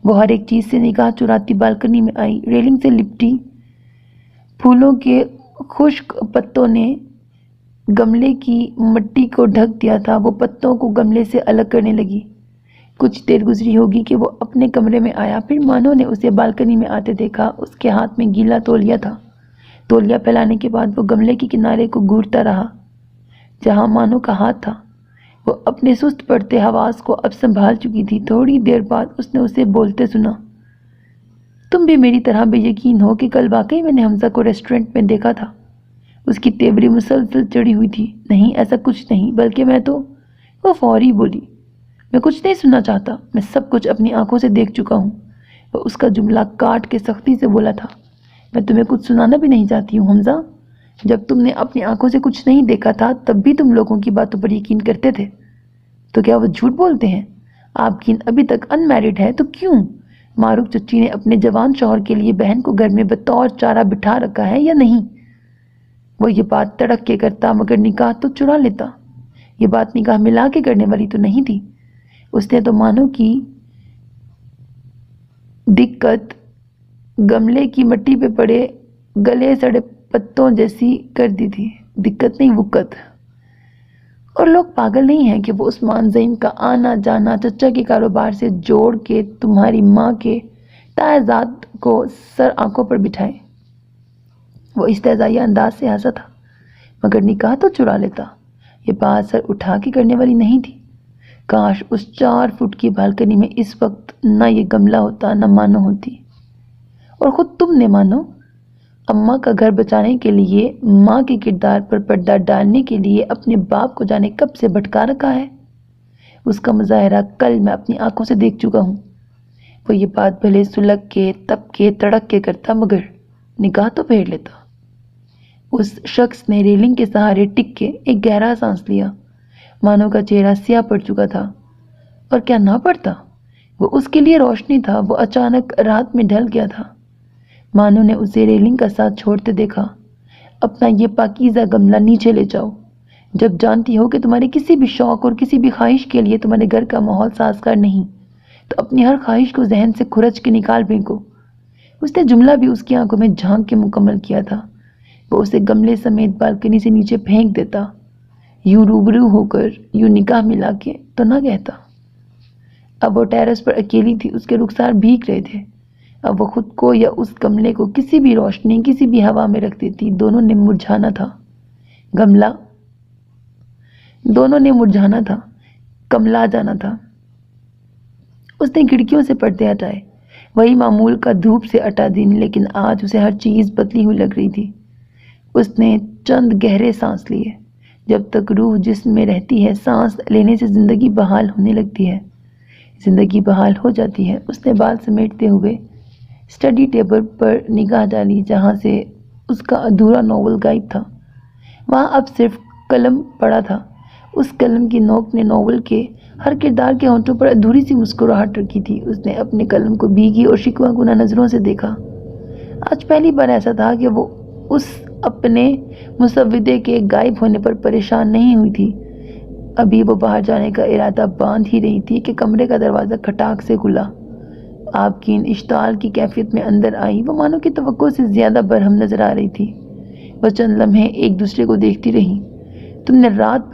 S2: وہ ہر ایک چیز سے نگاہ چراتی بالکنی میں آئی۔ ریلنگ سے لپٹی پھولوں کے خشک پتوں نے گملے کی مٹی کو ڈھک دیا تھا۔ وہ پتوں کو گملے سے الگ کرنے لگی۔ کچھ دیر گزری ہوگی کہ وہ اپنے کمرے میں آیا، پھر مانو نے اسے بالکنی میں آتے دیکھا۔ اس کے ہاتھ میں گیلا تولیہ تھا۔ تولیہ پھیلانے کے بعد وہ گملے کے کنارے کو گھورتا رہا جہاں مانو کا ہاتھ تھا۔ وہ اپنے سست پڑتے حواس کو اب سنبھال چکی تھی۔ تھوڑی دیر بعد اس نے اسے بولتے سنا، تم بھی میری طرح بے یقین ہو کہ کل واقعی میں نے حمزہ کو ریسٹورنٹ میں دیکھا تھا؟ اس کی تیوری مسلسل چڑھی ہوئی تھی۔ نہیں، ایسا کچھ نہیں، بلکہ میں تو… وہ فوری بولی، میں کچھ نہیں سننا چاہتا، میں سب کچھ اپنی آنکھوں سے دیکھ چکا ہوں۔ وہ اس کا جملہ کاٹ کے سختی سے بولا تھا، میں تمہیں کچھ سنانا بھی نہیں چاہتی ہوں حمزہ۔ جب تم نے اپنی آنکھوں سے کچھ نہیں دیکھا تھا تب بھی تم لوگوں کی باتوں پر یقین کرتے تھے، تو کیا وہ جھوٹ بولتے ہیں؟ آپ کی ابھی تک ان میرڈ ہے تو کیوں؟ ماروخ چچی نے اپنے جوان شوہر کے لیے بہن کو گھر میں بطور چارہ بٹھا رکھا ہے یا نہیں؟ وہ یہ بات تڑک کے کرتا، مگر نکاح تو چرا لیتا۔ یہ بات نکاح ملا کے کرنے والی تو نہیں تھی۔ اس نے تو مانو کی دقت گملے کی مٹی پہ پڑے گلے سڑے پتوں جیسی کر دی تھی۔ دقت نہیں، وقت۔ اور لوگ پاگل نہیں ہیں کہ وہ عثمان زعیم کا آنا جانا چچا کے کاروبار سے جوڑ کے تمہاری ماں کے تائزات کو سر آنکھوں پر بٹھائیں۔ وہ استہزائیہ انداز سے ہنسا تھا، مگر نکاح تو چرا لیتا۔ یہ بات سر اٹھا کے کرنے والی نہیں تھی۔ کاش اس 4 فٹ کی بالکنی میں اس وقت نہ یہ گملہ ہوتا نہ مانو ہوتی، اور خود تم نے مانو اماں کا گھر بچانے کے لیے، ماں کے کردار پر پردہ ڈالنے کے لیے اپنے باپ کو جانے کب سے بھٹکا رکھا ہے۔ اس کا مظاہرہ کل میں اپنی آنکھوں سے دیکھ چکا ہوں۔ وہ یہ بات بھلے سلگ کے، تپ کے، تڑک کے کرتا مگر نگاہ تو پھیر لیتا۔ اس شخص نے ریلنگ کے سہارے ٹک کے ایک گہرا سانس لیا۔ مانو کا چہرہ سیاہ پڑ چکا تھا، اور کیا نہ پڑتا، وہ اس کے لیے روشنی تھا۔ وہ اچانک رات میں ڈھل گیا تھا۔ مانو نے اسے ریلنگ کا ساتھ چھوڑتے دیکھا۔ اپنا یہ پاکیزہ گملہ نیچے لے جاؤ۔ جب جانتی ہو کہ تمہارے کسی بھی شوق اور کسی بھی خواہش کے لیے تمہارے گھر کا ماحول سازگار نہیں، تو اپنی ہر خواہش کو ذہن سے کھرچ کے نکال پھینکو۔ اس نے جملہ بھی اس کی آنکھوں میں جھانک کے مکمل کیا تھا۔ وہ اسے گملے سمیت بالکنی سے نیچے پھینک دیتا، یوں روبرو ہو کر، یوں نگاہ ملا کے تو نہ کہتا۔ اب وہ ٹیرس پر اکیلی تھی، اس کے رخسار بھیگ رہے تھے۔ اب وہ خود کو یا اس گملے کو کسی بھی روشنی، کسی بھی ہوا میں رکھ دیتی، دونوں نے مرجھانا تھا۔ کملا جانا تھا۔ اس نے کھڑکیوں سے پردے ہٹائے۔ وہی معمول کا دھوپ سے اٹا دن، لیکن آج اسے ہر چیز بدلی ہوئی لگ رہی تھی۔ اس نے چند گہرے سانس لیے۔ جب تک روح جسم میں رہتی ہے، سانس لینے سے زندگی بحال ہونے لگتی ہے، زندگی بحال ہو جاتی ہے۔ اس نے بال سمیٹتے ہوئے اسٹڈی ٹیبل پر نگاہ ڈالی، جہاں سے اس کا ادھورا ناول غائب تھا۔ وہاں اب صرف قلم پڑا تھا۔ اس قلم کی نوک نے ناول کے ہر کردار کے ہونٹوں پر ادھوری سی مسکراہٹ رکھی تھی۔ اس نے اپنے قلم کو بھیگی اور شکوہ گناہ نظروں سے دیکھا۔ آج پہلی بار ایسا تھا کہ وہ اس اپنے مسودے کے غائب ہونے پر پریشان نہیں ہوئی تھی۔ ابھی وہ باہر جانے کا ارادہ باندھ ہی رہی تھی کہ کمرے کا دروازہ کھٹاک سے کھلا۔ آبگین اشتعال کی کیفیت میں اندر آئی۔ وہ مانو کی توقع سے زیادہ برہم نظر آ رہی تھی۔ وہ چند لمحے ایک دوسرے کو دیکھتی رہی۔ تم نے رات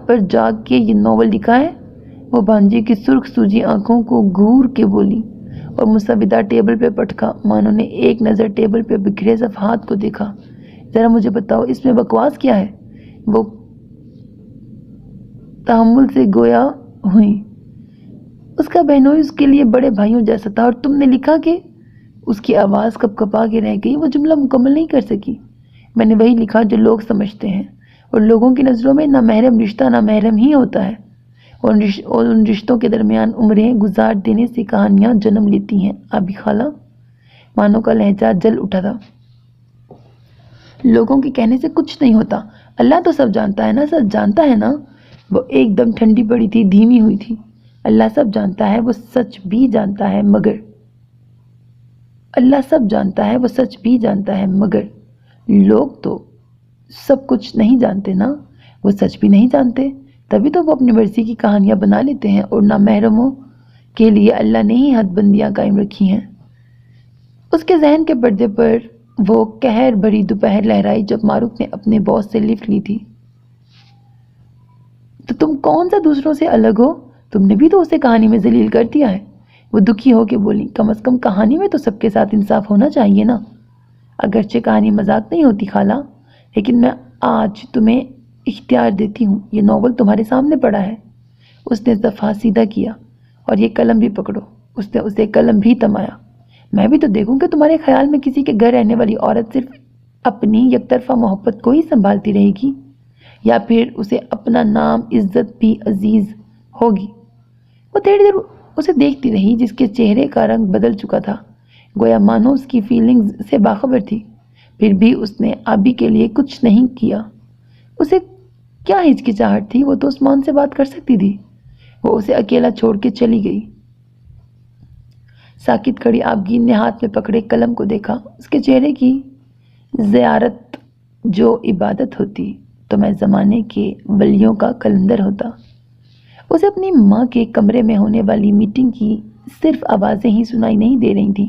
S2: پر جاگ کے یہ ناول لکھا ہے؟ وہ بھانجے کی سرخ سوجی آنکھوں کو گھور کے بولی اور مسودہ ٹیبل پہ پٹکا۔ مانو نے ایک نظر ٹیبل پہ بکھرے صفحات کو دیکھا۔ ذرا مجھے بتاؤ، اس میں بکواس کیا ہے؟ وہ تحمل سے گویا ہوئی۔ اس کا بہنوئی اس کے لیے بڑے بھائیوں جیسا تھا، اور تم نے لکھا کہ… اس کی آواز کپ کپا کے رہ گئی۔ وہ جملہ مکمل نہیں کر سکی۔ میں نے وہی لکھا جو لوگ سمجھتے ہیں، اور لوگوں کی نظروں میں نامحرم رشتہ نامحرم ہی ہوتا ہے، اور ان رشتوں کے درمیان عمریں گزار دینے سے کہانیاں جنم لیتی ہیں۔ آبی خالہ، مانو کا لہجہ جل اٹھا تھا۔ لوگوں کے کہنے سے کچھ نہیں ہوتا۔ اللہ تو سب جانتا ہے نا، سب جانتا ہے نا۔ وہ ایک دم ٹھنڈی پڑی تھی، دھیمی ہوئی تھی۔ اللہ سب جانتا ہے، وہ سچ بھی جانتا ہے، مگر اللہ سب جانتا ہے، وہ سچ بھی جانتا ہے، مگر لوگ تو سب کچھ نہیں جانتے نا، وہ سچ بھی نہیں جانتے، تبھی تو وہ اپنی مرضی کی کہانیاں بنا لیتے ہیں، اور نامحرموں کے لیے اللہ نے ہی حد بندیاں قائم رکھی ہیں۔ اس کے ذہن کے پردے پر وہ قہر بھری دوپہر لہرائی جب معروف نے اپنے باس سے لفٹ لی تھی۔ تو تم کون سا دوسروں سے الگ ہو؟ تم نے بھی تو اسے کہانی میں ذلیل کر دیا ہے۔ وہ دکھی ہو کے بولی، کم از کم کہانی میں تو سب کے ساتھ انصاف ہونا چاہیے نا۔ اگرچہ کہانی مذاق نہیں ہوتی خالہ، لیکن میں آج تمہیں اختیار دیتی ہوں، یہ ناول تمہارے سامنے پڑا ہے۔ اس نے صفحہ سیدھا کیا، اور یہ قلم بھی پکڑو۔ اس نے اسے قلم بھی تمایا۔ میں بھی تو دیکھوں کہ تمہارے خیال میں کسی کے گھر رہنے والی عورت صرف اپنی یک طرفہ محبت کو ہی سنبھالتی رہے گی، یا پھر اسے اپنا نام عزت بھی عزیز ہوگی۔ وہ تھوڑی دیر اسے دیکھتی رہی، جس کے چہرے کا رنگ بدل چکا تھا، گویا مانو اس کی فیلنگز سے باخبر تھی۔ پھر بھی اس نے آبی کے لیے کچھ نہیں کیا۔ اسے کیا ہچکچاہٹ تھی، وہ تو عثمان سے بات کر سکتی تھی۔ وہ اسے اکیلا چھوڑ کے چلی گئی۔ ساکت کھڑی آبگین نے ہاتھ میں پکڑے قلم کو دیکھا۔ اس کے چہرے کی زیارت جو عبادت ہوتی تو میں زمانے کے ولیوں کا کلندر ہوتا۔ اسے اپنی ماں کے کمرے میں ہونے والی میٹنگ کی صرف آوازیں ہی سنائی نہیں دے رہی تھیں،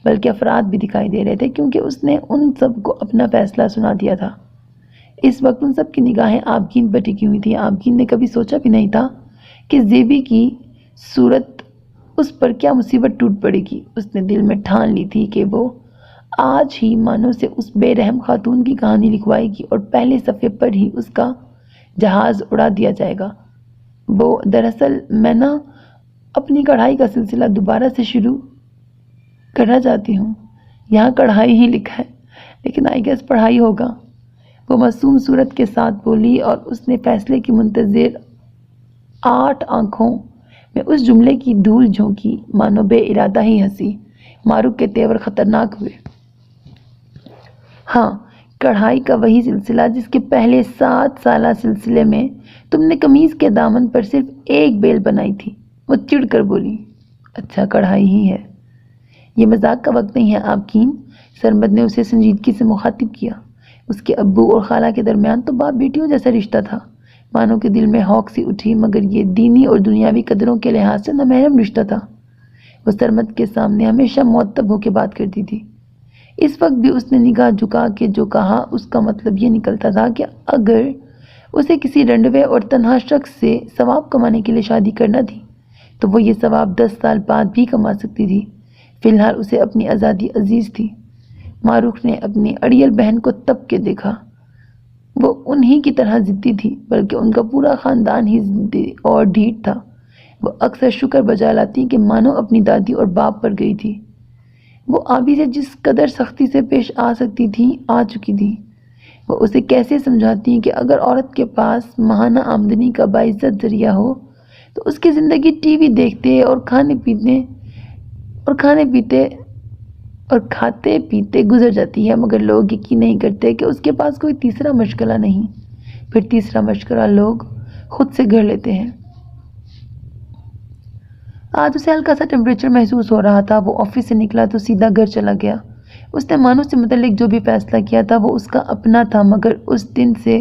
S2: بلکہ افراد بھی دکھائی دے رہے تھے، کیونکہ اس نے ان سب کو اپنا فیصلہ سنا دیا تھا۔ اس وقت ان سب کی نگاہیں آبگین پر ٹکی ہوئی تھیں۔ آبگین نے کبھی سوچا بھی نہیں تھا کہ زیبی کی صورت اس پر کیا مصیبت ٹوٹ پڑے گی۔ اس نے دل میں ٹھان لی تھی کہ وہ آج ہی مانو سے اس بے رحم خاتون کی کہانی لکھوائے گی، اور پہلے صفحے پر ہی اس کا جہاز اڑا دیا جائے گا۔ وہ دراصل میں اپنی کڑھائی کا سلسلہ دوبارہ سے شروع کرنا چاہتی ہوں۔ یہاں کڑھائی ہی لکھا ہے، لیکن آئی گیس پڑھائی ہوگا، وہ معصوم صورت کے ساتھ بولی، اور اس نے فیصلے کی منتظر 8 آنکھوں میں اس جملے کی دھول جھونکی، مانو بے ارادہ ہی ہنسی۔ معروف کے تیور خطرناک ہوئے۔ ہاں، کڑھائی کا وہی سلسلہ جس کے پہلے 7 سالہ سلسلے میں تم نے قمیض کے دامن پر صرف ایک بیل بنائی تھی۔ وہ چڑ کر بولی، اچھا کڑھائی ہی ہے۔ یہ مذاق کا وقت نہیں ہے آپ کین، سرمد نے اسے سنجیدگی سے مخاطب کیا۔ اس کے ابو اور خالہ کے درمیان تو باپ بیٹیوں جیسا رشتہ تھا۔ مانو کے دل میں ہوک سی اٹھی، مگر یہ دینی اور دنیاوی قدروں کے لحاظ سے نامحرم رشتہ تھا۔ وہ سرمد کے سامنے ہمیشہ مؤدب ہو کے بات کرتی تھی۔ اس وقت بھی اس نے نگاہ جھکا کے جو کہا اس کا مطلب یہ نکلتا تھا کہ اگر اسے کسی رنڈوے اور تنہا شخص سے ثواب کمانے کے لیے شادی کرنا تھی تو وہ یہ ثواب 10 سال بعد بھی کما سکتی تھی۔ فی الحال اسے اپنی آزادی عزیز تھی۔ معروف نے اپنی اڑیل بہن کو تب کے دیکھا۔ وہ انہی کی طرح ضدی تھی، بلکہ ان کا پورا خاندان ہی ضدی اور ڈھیٹ تھا۔ وہ اکثر شکر بجا لاتی کہ مانو اپنی دادی اور باپ پر گئی تھی۔ وہ آبی سے جس قدر سختی سے پیش آ سکتی تھی آ چکی تھی۔ وہ اسے کیسے سمجھاتی کہ اگر عورت کے پاس ماہانہ آمدنی کا باعزت ذریعہ ہو تو اس کی زندگی ٹی وی دیکھتے اور کھاتے پیتے گزر جاتی ہے، مگر لوگ یقین نہیں کرتے کہ اس کے پاس کوئی تیسرا مشغلہ نہیں۔ پھر تیسرا مشغلہ لوگ خود سے گھڑ لیتے ہیں۔ آج اسے ہلکا سا ٹیمپریچر محسوس ہو رہا تھا۔ وہ آفس سے نکلا تو سیدھا گھر چلا گیا۔ اس نے مانو سے متعلق جو بھی فیصلہ کیا تھا وہ اس کا اپنا تھا، مگر اس دن سے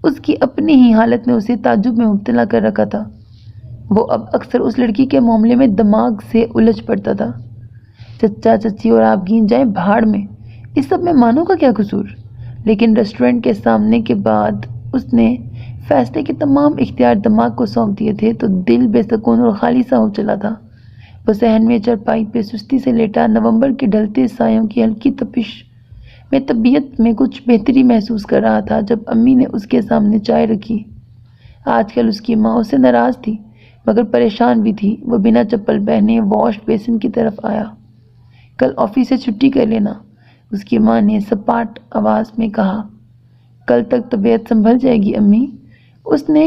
S2: اس کی اپنی ہی حالت نے اسے تعجب میں مبتلا کر رکھا تھا۔ وہ اب اکثر اس لڑکی کے معاملے میں دماغ سے الجھ پڑتا تھا۔ چچا چچی اور آپ گین جائیں بھاڑ میں، اس سب میں مانو کا کیا قصور؟ لیکن ریسٹورنٹ کے سامنے کے بعد اس نے فیصلے کے تمام اختیار دماغ کو سونپ دیے تھے تو دل بے سکون اور خالی سا ہو چلا تھا۔ وہ صحن میں چارپائی پہ سستی سے لیٹا نومبر کے ڈھلتے سایوں کی ہلکی تپش میں طبیعت میں کچھ بہتری محسوس کر رہا تھا جب امی نے اس کے سامنے چائے رکھی۔ آج کل اس کی ماں اس سے ناراض تھی، مگر پریشان بھی تھی۔ وہ بنا چپل پہنے واش بیسن کی طرف آیا۔ کل آفس سے چھٹی کر لینا، اس کی ماں نے سپاٹ آواز میں کہا۔ کل تک طبیعت سنبھل جائے گی امی۔ اس نے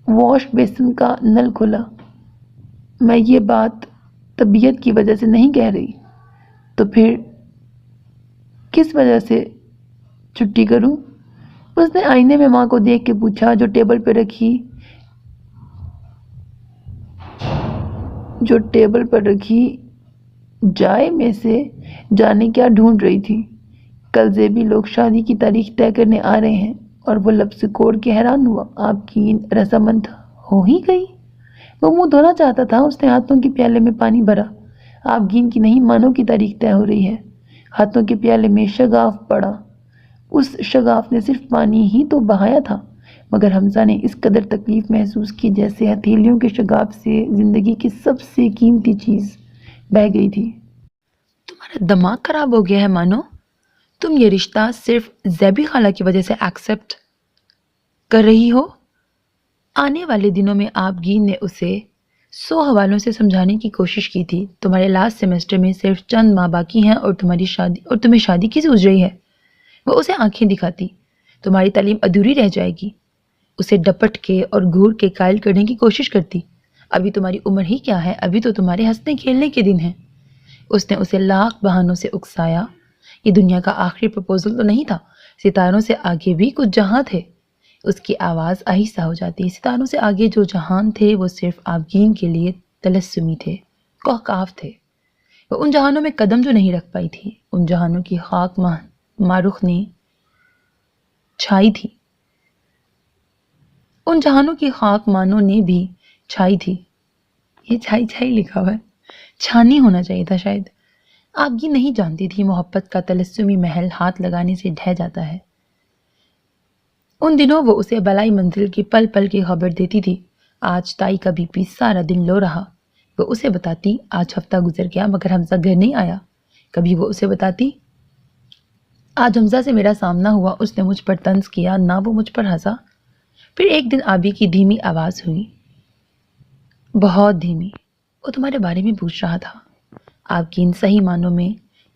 S2: واش بیسن کا نل کھولا۔ میں یہ بات طبیعت کی وجہ سے نہیں کہہ رہی، تو پھر کس وجہ سے چھٹی کروں؟ اس نے آئینے میں ماں کو دیکھ کے پوچھا، جو ٹیبل پر رکھی جائے میں سے جانے کیا ڈھونڈ رہی تھی۔ کل زیبی لوگ شادی کی تاریخ طے کرنے آ رہے ہیں، اور وہ لفظ کوڑ کے حیران ہوا۔ آپ کی رضامند ہو ہی گئی؟ وہ منہ دھونا چاہتا تھا۔ اس نے ہاتھوں کے پیالے میں پانی بھرا۔ آپ گین کی نہیں، مانو کی تاریخ طے ہو رہی ہے۔ ہاتھوں کے پیالے میں شگاف پڑا۔ اس شگاف نے صرف پانی ہی تو بہایا تھا، مگر حمزہ نے اس قدر تکلیف محسوس کی جیسے ہتھیلیوں کے شگاف سے زندگی کی سب سے قیمتی چیز بہہ گئی تھی۔
S1: تمہارا دماغ خراب ہو گیا ہے مانو، تم یہ رشتہ صرف زیبی خالہ کی وجہ سے ایکسپٹ کر رہی ہو۔ آنے والے دنوں میں آپ گین نے اسے 100 حوالوں سے سمجھانے کی کوشش کی تھی۔ تمہارے لاسٹ سیمسٹر میں صرف چند ماہ باقی ہیں اور تمہیں شادی کی سوچ رہی ہے۔ وہ اسے آنکھیں دکھاتی، تمہاری تعلیم ادھوری رہ جائے گی۔ اسے ڈپٹ کے اور گھور کے قائل کرنے کی کوشش کرتی۔ ابھی تمہاری عمر ہی کیا ہے، ابھی تو تمہارے ہنسنے کھیلنے کے دن ہیں۔ اس نے اسے لاکھ بہانوں سے اکسایا۔ یہ دنیا کا آخری پرپوزل تو نہیں تھا، ستاروں سے آگے بھی کچھ جہاں تھے۔ اس کی آواز آہستہ ہو جاتی۔ ستاروں سے آگے جو جہان تھے وہ صرف آبگین کے لیے تلسمی تھے، کوہکاف تھے۔ وہ ان جہانوں میں قدم جو نہیں رکھ پائی تھی، ان جہانوں کی خاک معروف نے چھائی تھی، ان جہانوں کی خاک مانو نے بھی چھائی تھی۔ یہ چھائی لکھا ہوا ہے، چھانی ہونا چاہیے تھا شاید۔ آبگین نہیں جانتی تھی محبت کا تلسمی محل ہاتھ لگانے سے ڈھہ جاتا ہے۔ ان دنوں وہ اسے بلائی منزل کی پل پل کی خبر دیتی تھی۔ آج تائی کا بی پی سارا دن لو رہا۔ وہ اسے بتاتی آج ہفتہ گزر گیا مگر حمزہ گھر نہیں آیا۔ کبھی وہ اسے بتاتی آج حمزہ سے میرا سامنا ہوا، اس نے مجھ پر طنز کیا، نہ وہ مجھ پر ہنسا۔ پھر ایک دن آبی کی دھیمی آواز ہوئی، بہت دھیمی، وہ تمہارے بارے میں پوچھ رہا تھا۔ آبگین صحیح معنوں میں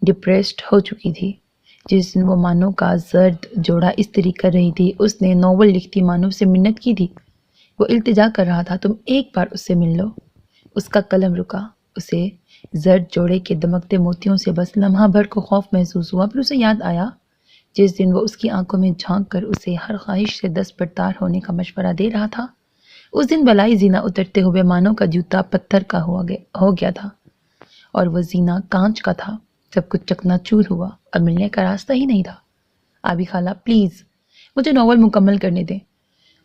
S2: ڈپریسڈ ہو چکی تھی۔ جس دن وہ مانو کا زرد جوڑا استری کر رہی تھی، اس نے ناول لکھتی مانو سے منت کی تھی۔ وہ التجا کر رہا تھا، تم ایک بار اس سے مل لو۔ اس کا قلم رکا۔ اسے زرد جوڑے کے دمکتے موتیوں سے بس لمحہ بھر کو خوف محسوس ہوا، پھر اسے یاد آیا جس دن وہ اس کی آنکھوں میں جھانک کر اسے ہر خواہش سے دستبردار ہونے کا مشورہ دے رہا تھا۔ اس دن بلائی زینہ اترتے ہوئے مانو کا جوتا پتھر کا ہو گیا تھا اور وہ زینہ کانچ کا تھا۔ سب کچھ چکنا چور ہوا، اب ملنے کا راستہ ہی نہیں تھا۔ آبی خالہ پلیز مجھے ناول مکمل کرنے دیں۔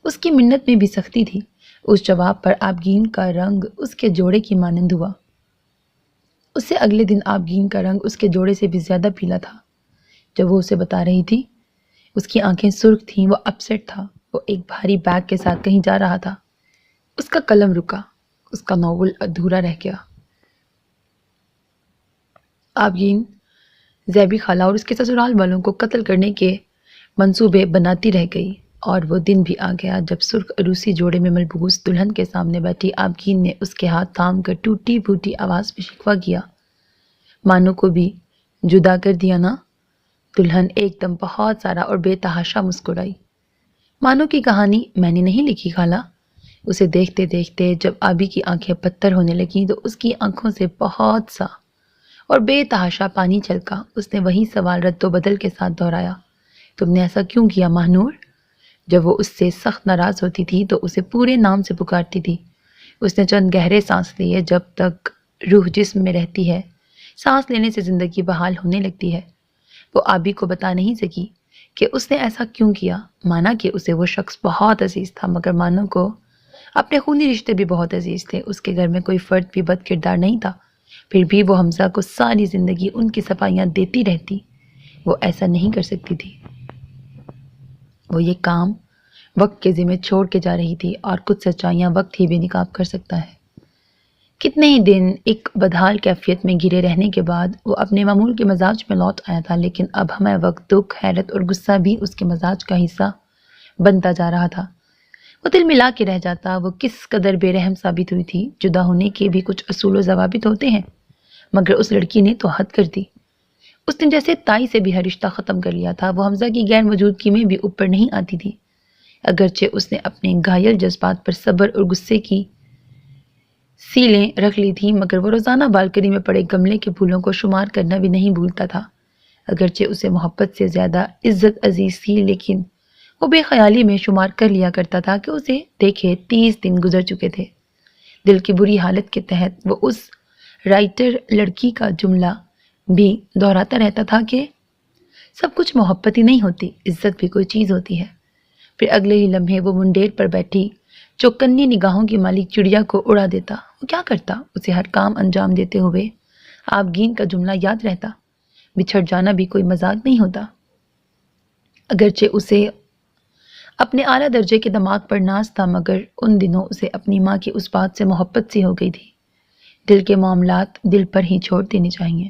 S2: اس کی منت میں بھی سختی تھی۔ اس جواب پر آبگین کا رنگ اس کے جوڑے کی مانند ہوا۔ اس سے اگلے دن آبگین کا رنگ اس کے جوڑے سے بھی زیادہ پیلا تھا۔ جب وہ اسے بتا رہی تھی اس کی آنکھیں سرخ تھیں، وہ اپسیٹ تھا۔ وہ ایک بھاری بیگ کے ساتھ کہیں جا رہا تھا۔ اس کا قلم رکا، اس کا ناول ادھورا رہ گیا۔ آبگین زیبی خالہ اور اس کے سسرال والوں کو قتل کرنے کے منصوبے بناتی رہ گئی، اور وہ دن بھی آ گیا جب سرخ عروسی جوڑے میں ملبوس دلہن کے سامنے بیٹھی آبگین نے اس کے ہاتھ تھام کر ٹوٹی پھوٹی آواز میں شکوہ کیا، مانو کو بھی جدا کر دیا نا؟ دلہن ایک دم بہت سارا اور بے تحاشا مسکرائی۔ مانو کی کہانی میں نے نہیں لکھی خالہ۔ اسے دیکھتے دیکھتے جب آبی کی آنکھیں پتھر ہونے لگیں تو اس کی آنکھوں سے بہت سا اور بے تحاشا پانی چھلکا۔ اس نے وہی سوال رد و بدل کے ساتھ دہرایا، تم نے ایسا کیوں کیا ماہنور؟ جب وہ اس سے سخت ناراض ہوتی تھی تو اسے پورے نام سے پکارتی تھی۔ اس نے چند گہرے سانس لیے۔ جب تک روح جسم میں رہتی ہے، سانس لینے سے زندگی بحال ہونے لگتی ہے۔ وہ آبی کو بتا نہیں سکی کہ اس نے ایسا کیوں کیا۔ مانا کہ اسے وہ شخص بہت عزیز تھا، مگر مانو کو اپنے خونی رشتے بھی بہت عزیز تھے۔ اس کے گھر میں کوئی فرد بھی بد کردار نہیں تھا، پھر بھی وہ حمزہ کو ساری زندگی ان کی صفائیاں دیتی رہتی۔ وہ ایسا نہیں کر سکتی تھی۔ وہ یہ کام وقت کے ذمہ چھوڑ کے جا رہی تھی، اور کچھ سچائیاں وقت ہی بے نقاب کر سکتا ہے۔ کتنے ہی دن ایک بدحال کیفیت میں گرے رہنے کے بعد وہ اپنے معمول کے مزاج میں لوٹ آیا تھا، لیکن اب ہمیں وقت دکھ، حیرت اور غصہ بھی اس کے مزاج کا حصہ بنتا جا رہا تھا۔ وہ دل ملا کے رہ جاتا۔ وہ کس قدر بے رحم ثابت ہوئی تھی۔ جدا ہونے کے بھی کچھ اصول و ضوابط ہوتے ہیں، مگر اس لڑکی نے تو حد کر دی۔ اس نے جیسے تائی سے بھی ہر رشتہ ختم کر لیا تھا۔ وہ حمزہ کی غیر موجودگی میں بھی اوپر نہیں آتی تھی، اگرچہ اس نے اپنے گھائل جذبات پر صبر اور غصے کی سیلیں رکھ لی تھیں، مگر وہ روزانہ بالکنی میں پڑے گملے کے پھولوں کو شمار کرنا بھی نہیں بھولتا تھا۔ اگرچہ اسے محبت سے زیادہ عزت عزیز تھی، لیکن وہ بے خیالی میں شمار کر لیا کرتا تھا کہ اسے دیکھے 30 دن گزر چکے تھے۔ دل کی بری حالت کے تحت وہ اس رائٹر لڑکی کا جملہ بھی دہراتا رہتا تھا کہ سب کچھ محبت ہی نہیں ہوتی، عزت بھی کوئی چیز ہوتی ہے۔ پھر اگلے ہی لمحے وہ منڈیر پر بیٹھی چوکنی نگاہوں کی مالک چڑیا کو اڑا دیتا۔ وہ کیا کرتا؟ اسے ہر کام انجام دیتے ہوئے آبگین کا جملہ یاد رہتا، بچھڑ جانا بھی کوئی مذاق نہیں ہوتا۔ اگرچہ اسے اپنے اعلیٰ درجے کے دماغ پر ناز تھا، مگر ان دنوں اسے اپنی ماں کی اس بات سے محبت سی ہو گئی تھی، دل کے معاملات دل پر ہی چھوڑ دینے چاہیے۔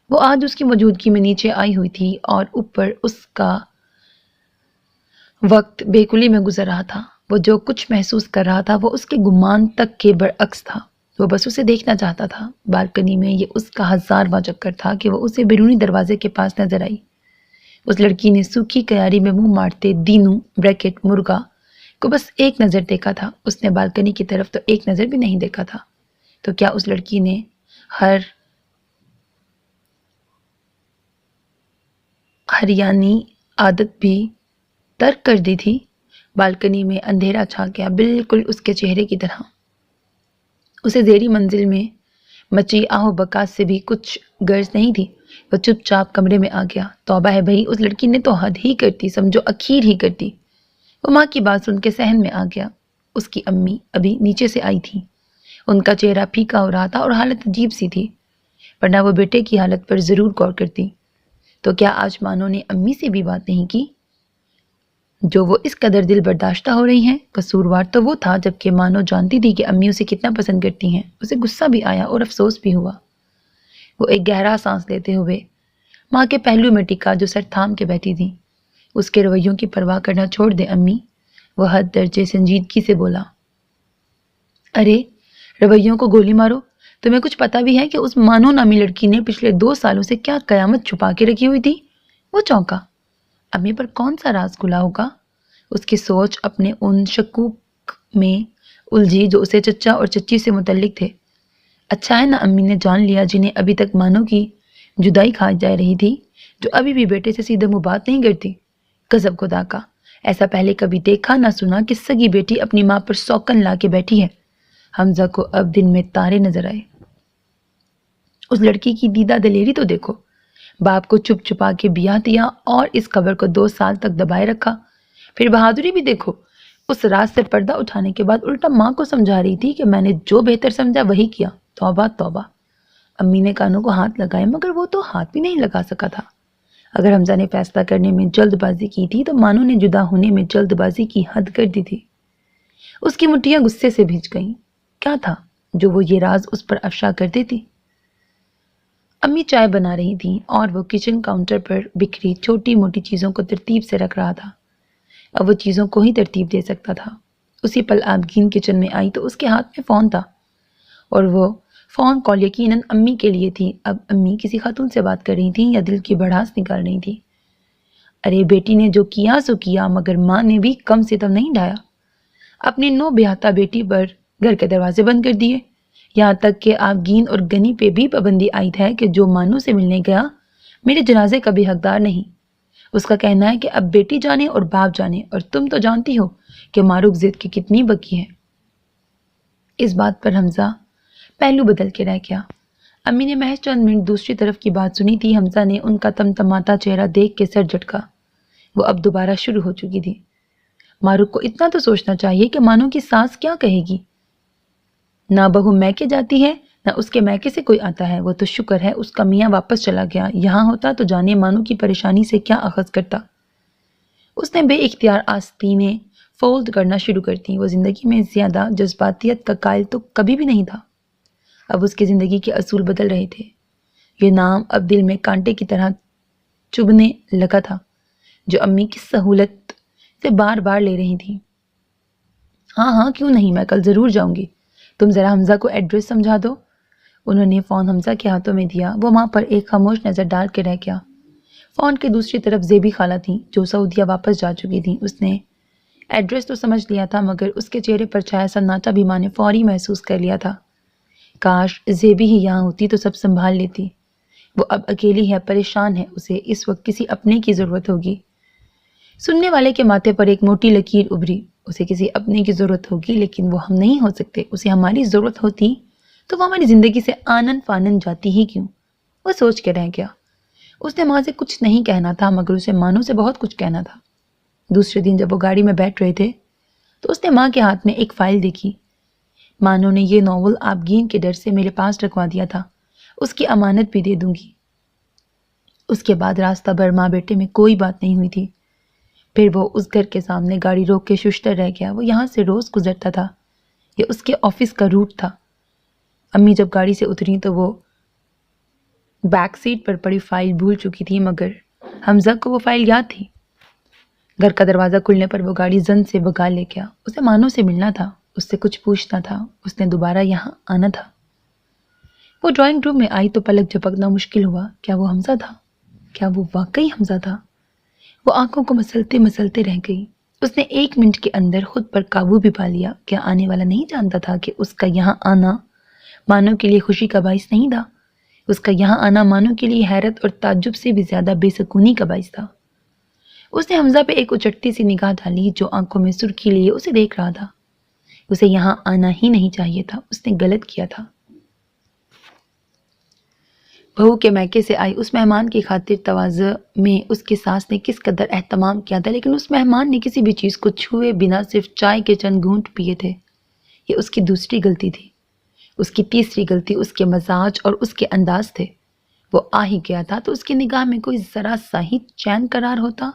S2: وہ آج اس کی موجودگی میں نیچے آئی ہوئی تھی، اور اوپر اس کا وقت بیکلی میں گزر رہا تھا۔ وہ جو کچھ محسوس کر رہا تھا وہ اس کے گمان تک کے برعکس تھا۔ وہ بس اسے دیکھنا چاہتا تھا۔ بالکنی میں یہ اس کا 1000واں چکر تھا کہ وہ اسے بیرونی دروازے کے پاس نظر آئی۔ اس لڑکی نے سوکھی کیاری میں منہ مارتے دینو بریکٹ مرغا کو بس ایک نظر دیکھا تھا۔ اس نے بالکنی کی طرف تو ایک نظر بھی نہیں دیکھا تھا۔ تو کیا اس لڑکی نے ہریانی عادت بھی ترک کر دی تھی؟ بالکنی میں اندھیرا چھا گیا، بالکل اس کے چہرے کی طرح۔ اسے زیریں منزل میں مچی آہو بکاس سے بھی کچھ غرض نہیں تھی۔ وہ چپ چاپ کمرے میں آ گیا۔ توبہ ہے بھئی، اس لڑکی نے تو حد ہی کرتی، سمجھو اخیر ہی کرتی۔ وہ ماں کی بات سن کے صحن میں آ گیا۔ اس کی امی ابھی نیچے سے آئی تھی۔ ان کا چہرہ پھیکا ہو رہا تھا اور حالت عجیب سی تھی، ورنہ وہ بیٹے کی حالت پر ضرور غور کرتی۔ تو کیا آج مانو نے امی سے بھی بات نہیں کی جو وہ اس قدر دل برداشتہ ہو رہی ہیں؟ قصوروار تو وہ تھا، جبکہ مانو جانتی تھی کہ امی اسے کتنا پسند کرتی ہیں۔ اسے غصہ بھی آیا اور افسوس بھی ہوا۔ وہ ایک گہرا سانس لیتے ہوئے ماں کے پہلو میں ٹکا جو سر تھام کے بیٹھی تھی۔ اس کے رویوں کی پرواہ کرنا چھوڑ دے امی، وہ حد درجے سنجیدگی سے بولا۔ ارے رویوں کو گولی مارو، تمہیں کچھ پتا بھی ہے کہ اس مانو نامی لڑکی نے پچھلے 2 سالوں سے کیا قیامت چھپا کے رکھی ہوئی تھی؟ وہ چونکا۔ امی پر کون سا راز کھلا ہوگا؟ اس کی سوچ اپنے ان شکوک میں الجھی جو اسے چچا اور چچی سے متعلق تھے۔ اچھا ہے نا امی نے جان لیا جنہیں ابھی تک مانو کی جدائی کھائی جا رہی تھی، جو ابھی بھی بیٹے سے سیدھے منہ بات نہیں کرتی۔ غضب خدا کا، ایسا پہلے کبھی دیکھا نہ سنا کہ سگی بیٹی اپنی ماں پر سوکن لا کے بیٹھی ہے۔ حمزہ کو اب دن میں تارے نظر آئے۔ اس لڑکی کی دیدہ دلیری تو دیکھو، باپ کو چپ چپا کے بیاہ دیا اور اس خبر کو 2 سال تک دبائے رکھا۔ پھر بہادری بھی دیکھو، اس راز سے پردہ اٹھانے کے بعد الٹا ماں کو سمجھا رہی تھی کہ میں نے جو بہتر سمجھا وہی کیا۔ توبہ توبہ۔ امی نے کانوں کو ہاتھ لگائے مگر وہ تو ہاتھ بھی نہیں لگا سکا تھا۔ اگر حمزہ نے فیصلہ کرنے میں جلد بازی کی تھی تو مانو نے جدا ہونے میں جلد بازی کی حد کر دی تھی۔ اس کی مٹھیاں غصے سے بھیج گئیں۔ کیا تھا جو وہ یہ راز اس پر افشا کر دیتی؟ امی چائے بنا رہی تھیں اور وہ کچن کاؤنٹر پر بکھری چھوٹی موٹی چیزوں کو ترتیب سے رکھ رہا تھا۔ اب وہ چیزوں کو ہی ترتیب دے سکتا تھا۔ اسی پل آبگین کچن میں آئی تو اس کے ہاتھ میں فون تھا، اور وہ فون کال یقیناً امی کے لیے تھی۔ اب امی کسی خاتون سے بات کر رہی تھیں یا دل کی بڑھاس نکال رہی تھی۔ ارے بیٹی نے جو کیا سو کیا، مگر ماں نے بھی کم سے کم نہیں ڈھایا۔ اپنی نو بیاہتا بیٹی پر گھر کے دروازے بند کر دیے، یہاں تک کہ آبگین اور گنی پہ بھی پابندی عائد ہے کہ جو مانو سے ملنے گیا میرے جنازے کا بھی حقدار نہیں۔ اس کا کہنا ہے کہ اب بیٹی جانے اور باپ جانے، اور تم تو جانتی ہو کہ معروف ضد کی کتنی بکی ہے۔ اس بات پر حمزہ پہلو بدل کے رہ گیا۔ امی نے محض چند منٹ دوسری طرف کی بات سنی تھی۔ حمزہ نے ان کا تمتماتا چہرہ دیکھ کے سر جھٹکا۔ وہ اب دوبارہ شروع ہو چکی تھی۔ معروف کو اتنا تو سوچنا چاہیے کہ مانو کی ساس کیا کہے گی۔ نہ بہو میکے جاتی ہے نہ اس کے میکے سے کوئی آتا ہے۔ وہ تو شکر ہے اس کا میاں واپس چلا گیا، یہاں ہوتا تو جانے مانو کی پریشانی سے کیا اخذ کرتا۔ اس نے بے اختیار آستینیں فولڈ کرنا شروع کر دیں۔ وہ زندگی میں زیادہ جذباتیت کا قائل تو کبھی بھی نہیں تھا۔ اب اس کی زندگی کے اصول بدل رہے تھے۔ یہ نام اب دل میں کانٹے کی طرح چبھنے لگا تھا جو امی کی سہولت سے بار بار لے رہی تھی۔ ہاں ہاں کیوں نہیں، میں کل ضرور جاؤں گی، تم ذرا حمزہ کو ایڈریس سمجھا دو۔ انہوں نے فون حمزہ کے ہاتھوں میں دیا۔ وہ ماں پر ایک خاموش نظر ڈال کے رہ گیا۔ فون کی دوسری طرف زیبی خالہ تھیں جو سعودیہ واپس جا چکی تھیں۔ اس نے ایڈریس تو سمجھ لیا تھا مگر اس کے چہرے پر چھایا سناٹا بھی ماں نے فوری محسوس کر لیا تھا۔ کاش زیبی ہی یہاں ہوتی تو سب سنبھال لیتی۔ وہ اب اکیلی ہے، پریشان ہے، اسے اس وقت کسی اپنے کی ضرورت ہوگی۔ سننے والے کے ماتھے پر ایک موٹی لکیر ابھری۔ اسے کسی اپنے کی ضرورت ہوگی لیکن وہ ہم نہیں ہو سکتے۔ اسے ہماری ضرورت ہوتی تو وہ ہماری زندگی سے آنن فانن جاتی ہی کیوں؟ وہ سوچ کے رہ گیا۔ اس نے ماں سے کچھ نہیں کہنا تھا مگر اسے مانو سے بہت کچھ کہنا تھا۔ دوسرے دن جب وہ گاڑی میں بیٹھ رہے تھے تو اس نے ماں کے ہاتھ میں ایک فائل دیکھی۔ مانو نے یہ ناول آبگین کے ڈر سے میرے پاس رکھوا دیا تھا، اس کی امانت بھی دے دوں گی۔ اس کے بعد راستہ بھر ماں بیٹے میں کوئی بات نہیں ہوئی تھی۔ پھر وہ اس گھر کے سامنے گاڑی روک کے ششتر رہ گیا۔ وہ یہاں سے روز گزرتا تھا، یہ اس کے آفس کا روٹ تھا۔ امی جب گاڑی سے اتری تو وہ بیک سیٹ پر پڑی فائل بھول چکی تھی مگر حمزہ کو وہ فائل یاد تھی۔ گھر کا دروازہ کھلنے پر وہ گاڑی زن سے بگا لے گیا۔ اسے مانو سے ملنا تھا، اس سے کچھ پوچھنا تھا، اس نے دوبارہ یہاں آنا تھا۔ وہ ڈرائنگ روم میں آئی تو پلک جھپکنا مشکل ہوا۔ کیا وہ حمزہ تھا؟ کیا وہ واقعی حمزہ تھا؟ وہ آنکھوں کو مسلتے مسلتے رہ گئی۔ اس نے 1 منٹ کے اندر خود پر قابو بھی پا لیا۔ کیا آنے والا نہیں جانتا تھا کہ اس کا یہاں آنا مانو کے لیے خوشی کا باعث نہیں تھا؟ اس کا یہاں آنا مانو کے لیے حیرت اور تعجب سے بھی زیادہ بے سکونی کا باعث تھا۔ اس نے حمزہ پہ ایک اچٹتی سی نگاہ ڈالی جو آنکھوں میں سرخی لیے اسے دیکھ رہا تھا۔ اسے یہاں آنا ہی نہیں چاہیے تھا، اس نے غلط کیا تھا۔ بہو کے میکے سے آئی اس مہمان کی خاطر تواضع میں اس کی ساس نے کس قدر اہتمام کیا تھا، لیکن اس مہمان نے کسی بھی چیز کو چھوئے بنا صرف چائے کے چند گھونٹ پیے تھے۔ یہ اس کی دوسری غلطی تھی۔ اس کی تیسری غلطی اس کے مزاج اور اس کے انداز تھے۔ وہ آ ہی گیا تھا تو اس کی نگاہ میں کوئی ذرا سا ہی چین قرار ہوتا۔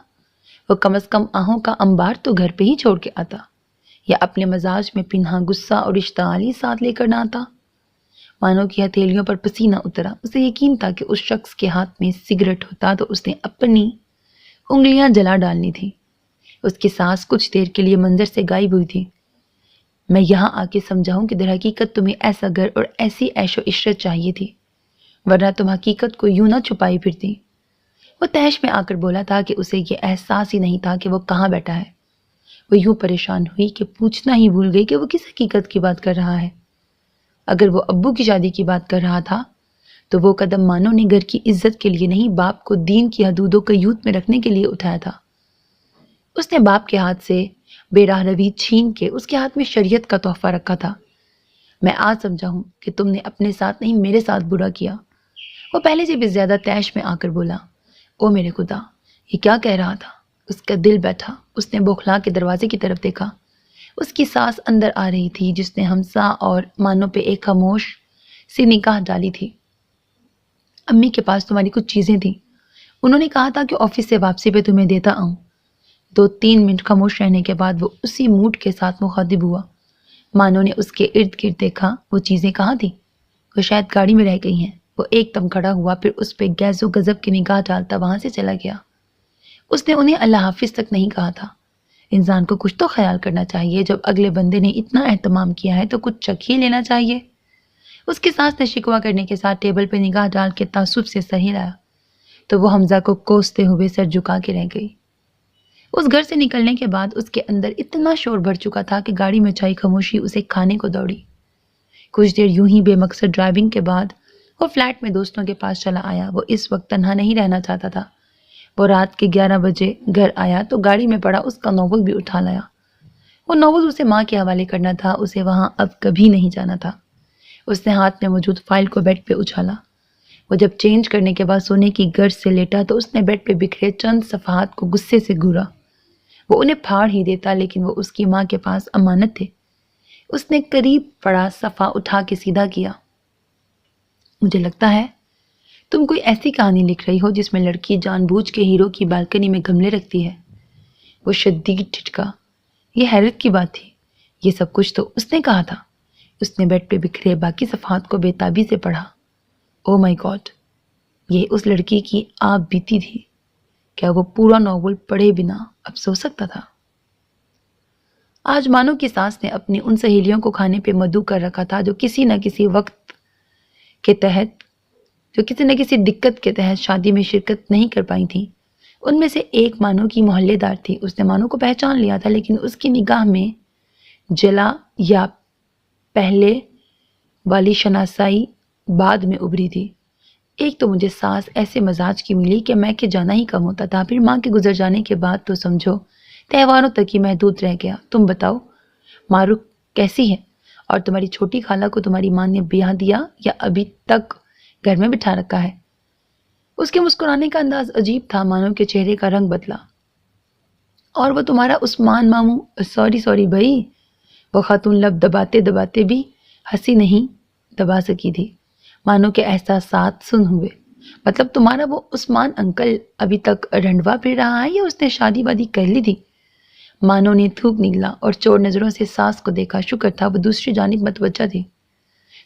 S2: وہ کم از کم آہوں کا انبار تو گھر پہ ہی چھوڑ کے آتا، یا اپنے مزاج میں پنہاں غصہ اور اشتعالی ساتھ لے کر نہ آتا۔ مانو کی ہتھیلیوں پر پسینہ اترا۔ اسے یقین تھا کہ اس شخص کے ہاتھ میں سگریٹ ہوتا تو اس نے اپنی انگلیاں جلا ڈالنی تھی۔ اس کی سانس کچھ دیر کے لیے منظر سے غائب ہوئی تھی۔
S1: میں یہاں آ کے سمجھاؤں کہ در حقیقت تمہیں ایسا گھر اور ایسی عیش و عشرت چاہیے تھی، ورنہ تم حقیقت کو یوں نہ چھپائی پھرتی۔ وہ تہش میں آ کر بولا تھا کہ اسے یہ احساس ہی نہیں تھا کہ وہ کہاں بیٹھا ہے۔ وہ یوں پریشان ہوئی کہ پوچھنا ہی بھول گئی کہ وہ کس حقیقت کی بات کر رہا ہے۔ اگر وہ ابو کی شادی کی بات کر رہا تھا تو وہ قدم مانو نے گھر کی عزت کے لیے نہیں، باپ کو دین کی حدودوں کو یوت میں رکھنے کے لیے اٹھایا تھا۔ اس نے باپ کے ہاتھ سے بے راہ روی چھین کے اس کے ہاتھ میں شریعت کا تحفہ رکھا تھا۔ میں آج سمجھا ہوں کہ تم نے اپنے ساتھ نہیں میرے ساتھ برا کیا۔ وہ پہلے سے بھی زیادہ تیش میں آ کر بولا۔ او میرے خدا، یہ کیا کہہ رہا تھا؟ اس کا دل بیٹھا۔ اس نے بوکھلا کے دروازے کی طرف دیکھا۔ اس کی ساس اندر آ رہی تھی جس نے حمزہ اور مانو پہ ایک خاموش سی نگاہ ڈالی تھی۔ امی کے پاس تمہاری کچھ چیزیں تھیں، انہوں نے کہا تھا کہ آفس سے واپسی پہ تمہیں دیتا آؤں۔ 2-3 منٹ خاموش رہنے کے بعد وہ اسی موڈ کے ساتھ مخاطب ہوا۔ مانو نے اس کے ارد گرد دیکھا۔ وہ چیزیں کہاں تھیں؟ وہ شاید گاڑی میں رہ گئی ہیں۔ وہ ایک دم کھڑا ہوا، پھر اس پہ غیظ و غضب کی نگاہ ڈالتا وہاں سے چلا گیا۔ اس نے انہیں اللہ حافظ تک نہیں کہا تھا۔ انسان کو کچھ تو خیال کرنا چاہیے، جب اگلے بندے نے اتنا اہتمام کیا ہے تو کچھ چکھ ہی لینا چاہیے۔ اس کی ساس نے شکوہ کرنے کے ساتھ ٹیبل پہ نگاہ ڈال کے تعصب سے سر ہلایا تو وہ حمزہ کو کوستے ہوئے سر جھکا کے رہ گئی۔ اس گھر سے نکلنے کے بعد اس کے اندر اتنا شور بھر چکا تھا کہ گاڑی میں چھائی خاموشی اسے کھانے کو دوڑی۔ کچھ دیر یوں ہی بے مقصد ڈرائیونگ کے بعد وہ فلیٹ میں دوستوں کے پاس چلا آیا۔ وہ اس وقت تنہا نہیں رہنا چاہتا تھا۔ وہ رات کے 11 بجے گھر آیا تو گاڑی میں پڑا اس کا ناول بھی اٹھا لایا۔ وہ ناول اسے ماں کے حوالے کرنا تھا، اسے وہاں اب کبھی نہیں جانا تھا۔ اس نے ہاتھ میں موجود فائل کو بیڈ پہ اچھالا۔ وہ جب چینج کرنے کے بعد سونے کی گرج سے لیٹا تو اس نے بیڈ پہ بکھرے چند صفحات کو غصے سے گھورا۔ وہ انہیں پھاڑ ہی دیتا، لیکن وہ اس کی ماں کے پاس امانت تھے۔ اس نے قریب پڑا صفحہ اٹھا کے سیدھا کیا۔ مجھے لگتا ہے تم کوئی ایسی کہانی لکھ رہی ہو جس میں لڑکی جان بوجھ کے ہیرو کی بالکنی میں گملے رکھتی ہے۔ وہ شدید ٹھٹکا۔ یہ حیرت کی بات تھی، یہ سب کچھ تو اس نے کہا تھا۔ اس نے بیڈ پہ بکھرے باقی صفحات کو بے تابی سے پڑھا۔ او مائی گاڈ، یہ اس لڑکی کی آپ بیتی تھی۔ کیا وہ پورا ناول پڑھے بنا اب سو سکتا تھا؟ آج مانو کی ساس نے اپنی ان سہیلیوں کو کھانے پہ مدعو کر رکھا تھا جو کسی نہ کسی دقت کے تحت شادی میں شرکت نہیں کر پائی تھیں۔ ان میں سے ایک مانو کی محلے دار تھی۔ اس نے مانو کو پہچان لیا تھا، لیکن اس کی نگاہ میں جلا یا پہلے والی شناسائی بعد میں ابھری تھی۔ ایک تو مجھے ساس ایسے مزاج کی ملی کہ میں کے جانا ہی کم ہوتا تھا، پھر ماں کے گزر جانے کے بعد تو سمجھو تہواروں تک ہی محدود رہ گیا۔ تم بتاؤ مارو کیسی ہے؟ اور تمہاری چھوٹی خالہ کو تمہاری ماں نے بیاہ دیا یا ابھی تک گھر میں بٹھا رکھا ہے؟ اس کے مسکرانے کا انداز عجیب تھا۔ مانو کے چہرے کا رنگ بدلا۔ اور وہ تمہارا عثمان ماموں، سوری بھائی۔ وہ خاتون لب دباتے دباتے بھی ہنسی نہیں دبا سکی تھی۔ مانو کے احساسات سن ہوئے۔ مطلب تمہارا وہ عثمان انکل ابھی تک رنڈوا پھر رہا ہے یا اس نے شادی وادی کر لی تھی؟ مانو نے تھوک نگلا اور چور نظروں سے ساس کو دیکھا۔ شکر تھا وہ دوسری جانب متوجہ تھی۔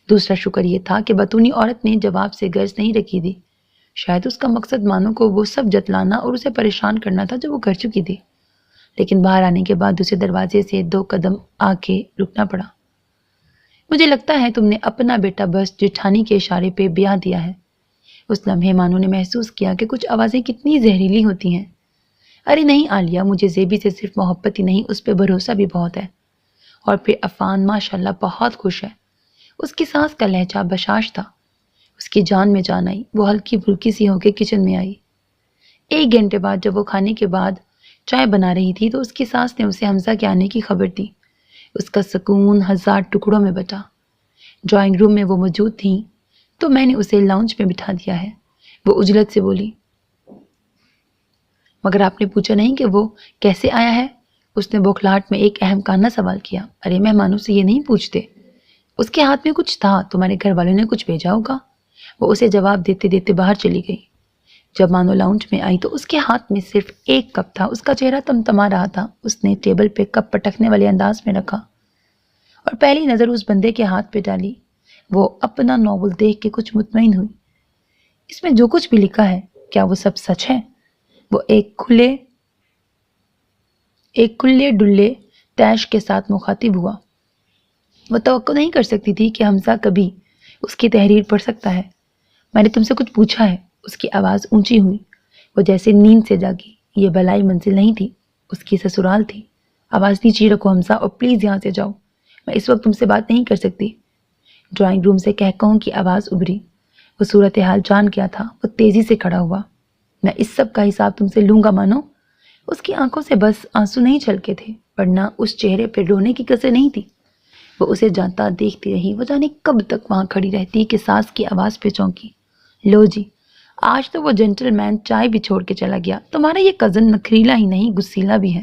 S1: دوسرا شکر یہ تھا کہ بتونی عورت نے جواب سے گرج نہیں رکھی تھی۔ شاید اس کا مقصد مانو کو وہ سب جتلانا اور اسے پریشان کرنا تھا جو وہ کر چکی تھی۔ لیکن باہر آنے کے بعد اسے دروازے سے 2 قدم آ کے رکنا پڑا۔ مجھے لگتا ہے تم نے اپنا بیٹا بس جٹھانی کے اشارے پہ بیاہ دیا ہے۔ اس لمحے مانو نے محسوس کیا کہ کچھ آوازیں کتنی زہریلی ہوتی ہیں۔ ارے نہیں عالیہ، مجھے زیبی سے صرف محبت ہی نہیں، اس پہ بھروسہ بھی بہت ہے۔ اور پھر عفان ماشاءاللہ بہت خوش ہے۔ اس کی سانس کا لہجہ بشاش تھا۔ اس کی جان میں جان آئی۔ وہ ہلکی پھلکی سی ہو کے کچن میں آئی۔ 1 گھنٹے بعد جب وہ کھانے کے بعد چائے بنا رہی تھی تو اس کی سانس نے اسے حمزہ کے آنے کی خبر دی۔ اس کا سکون 1000 ٹکڑوں میں بٹا۔ ڈرائنگ روم میں وہ موجود تھیں تو میں نے اسے لاؤنج میں بٹھا دیا ہے، وہ عجلت سے بولی۔ مگر آپ نے پوچھا نہیں کہ وہ کیسے آیا ہے؟ اس نے بوکھلاہٹ میں ایک اہم کانہ سوال کیا۔ ارے مہمانوں سے یہ نہیں پوچھتے۔ اس کے ہاتھ میں کچھ تھا، تمہارے گھر والوں نے کچھ بھیجا ہوگا۔ وہ اسے جواب دیتے دیتے باہر چلی گئی۔ جب مانو لاؤنج میں آئی تو اس کے ہاتھ میں صرف 1 کپ تھا۔ اس کا چہرہ تمتما رہا تھا۔ اس نے ٹیبل پہ کپ پٹکنے والے انداز میں رکھا اور پہلی نظر اس بندے کے ہاتھ پہ ڈالی۔ وہ اپنا ناول دیکھ کے کچھ مطمئن ہوئی۔ اس میں جو کچھ بھی لکھا ہے کیا وہ سب سچ ہے؟ وہ ایک کھلے ڈلے تیش کے ساتھ مخاطب ہوا۔
S2: وہ توقع نہیں کر سکتی تھی کہ حمزہ کبھی اس کی تحریر پڑھ سکتا ہے۔ میں نے تم سے کچھ پوچھا ہے، اس کی آواز اونچی ہوئی۔ وہ جیسے نیند سے جاگی۔ یہ بلائی منزل نہیں تھی، اس کی سسرال تھی۔ آواز نیچی رکھو حمزہ، اور پلیز یہاں سے جاؤ، میں اس وقت تم سے بات نہیں کر سکتی۔ ڈرائنگ روم سے کہکہوں کی آواز ابھری۔ وہ صورتحال جان گیا تھا۔ وہ تیزی سے کھڑا ہوا۔ میں اس سب کا حساب تم سے لوں گا مانو۔ اس کی آنکھوں سے بس آنسو نہیں چھلکے تھے، ورنہ اس چہرے پہ رونے کی کسر نہیں تھی۔ وہ اسے جاتا دیکھتی رہی۔ وہ جانے کب تک وہاں کھڑی رہتی کہ ساس کی آواز پہ چونکی۔ لو جی، آج تو وہ جنٹل مین چائے بھی چھوڑ کے چلا گیا۔ تمہارا یہ کزن نخریلا ہی نہیں، غصیلا بھی ہے۔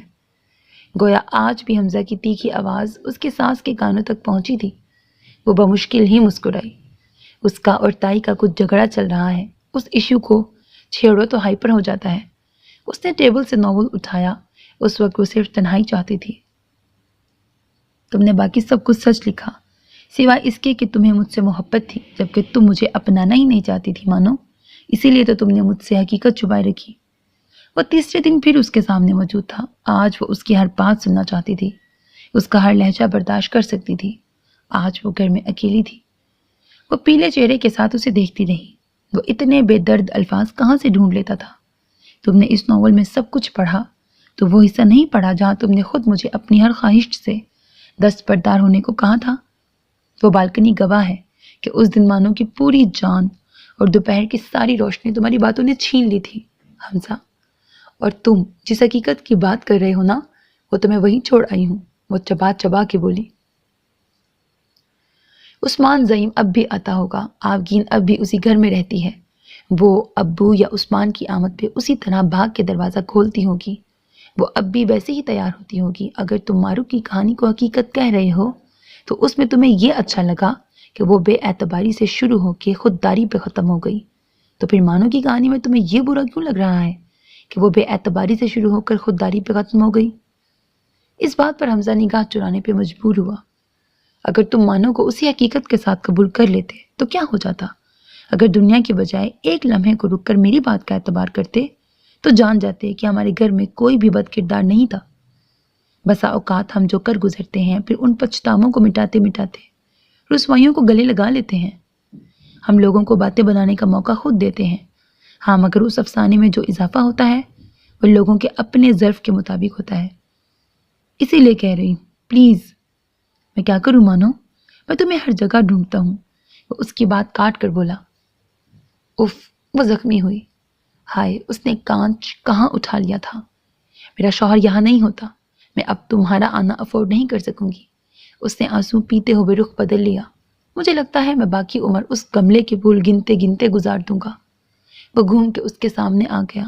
S2: گویا آج بھی حمزہ کی تیکھی آواز اس کے ساس کے کانوں تک پہنچی تھی۔ وہ بمشکل ہی مسکرائی۔ اس کا اور تائی کا کچھ جھگڑا چل رہا ہے، اس ایشو کو چھیڑو تو ہائپر ہو جاتا ہے۔ اس نے ٹیبل سے ناول اٹھایا۔ اس وقت وہ صرف تنہائی چاہتی تھی۔ تم نے باقی سب کچھ سچ لکھا، سوائے اس کے کہ تمہیں مجھ سے محبت تھی، جبکہ تم مجھے اپنانا ہی نہیں چاہتی تھی مانو۔ اسی لیے تو تم نے مجھ سے حقیقت چھپائے رکھی۔ وہ تیسرے دن پھر اس کے سامنے موجود تھا۔ آج وہ اس کی ہر بات سننا چاہتی تھی، اس کا ہر لہجہ برداشت کر سکتی تھی۔ آج وہ گھر میں اکیلی تھی۔ وہ پیلے چہرے کے ساتھ اسے دیکھتی رہی۔ وہ اتنے بے درد الفاظ کہاں سے ڈھونڈ لیتا تھا؟ تم نے اس ناول میں سب کچھ پڑھا تو وہ حصہ نہیں پڑھا جہاں تم نے خود مجھے اپنی ہر خواہش سے دستبردار ہونے کو کہا تھا؟ وہ بالکنی گواہ ہے کہ اس دن مانو کی پوری جان اور دوپہر کی ساری روشنی تمہاری باتوں نے چھین لی تھی حمزہ، اور تم جس حقیقت کی بات کر رہے ہو نا، وہ تمہیں وہیں چھوڑ آئی ہوں۔ وہ چبا چبا کے بولی۔ عثمان زعیم اب بھی آتا ہوگا، آفگین اب بھی اسی گھر میں رہتی ہے۔ وہ ابو یا عثمان کی آمد پہ اسی طرح بھاگ کے دروازہ کھولتی ہوگی۔ وہ اب بھی ویسے ہی تیار ہوتی ہوگی۔ اگر تم مارو کی کہانی کو حقیقت کہہ رہے ہو تو اس میں تمہیں یہ اچھا لگا کہ وہ بے اعتباری سے شروع ہو کے خودداری پہ ختم ہو گئی، تو پھر مانو کی کہانی میں تمہیں یہ برا کیوں لگ رہا ہے کہ وہ بے اعتباری سے شروع ہو کر خودداری پہ ختم ہو گئی؟ اس بات پر حمزہ نگاہ چرانے پہ مجبور ہوا۔ اگر تم مانو کو اسی حقیقت کے ساتھ قبول کر لیتے تو کیا ہو جاتا؟ اگر دنیا کی بجائے ایک لمحے کو رک کر میری بات کا اعتبار کرتے تو جان جاتے کہ ہمارے گھر میں کوئی بھی بد کردار نہیں تھا۔ بسا اوقات ہم جو کر گزرتے ہیں پھر ان پچھتاووں کو مٹاتے مٹاتے رسوائیوں کو گلے لگا لیتے ہیں۔ ہم لوگوں کو باتیں بنانے کا موقع خود دیتے ہیں، ہاں، مگر اس افسانے میں جو اضافہ ہوتا ہے وہ لوگوں کے اپنے ظرف کے مطابق ہوتا ہے۔ اسی لیے کہہ رہی ہوں، پلیز۔ میں کیا کروں مانو؟ میں تمہیں ہر جگہ ڈھونڈتا ہوں۔ وہ اس کی بات کاٹ کر بولا۔ اف، وہ زخمی ہوئی۔ ہائے، اس نے کانچ کہاں اٹھا لیا تھا۔ میرا شوہر یہاں نہیں ہوتا، میں اب تمہارا آنا افورڈ نہیں کر سکوں گی۔ اس نے آنسو پیتے ہوئے رخ بدل لیا۔ مجھے لگتا ہے میں باقی عمر اس گملے کے پھول گنتے گنتے گزار دوں گا۔ وہ گھوم کے اس کے سامنے آ گیا۔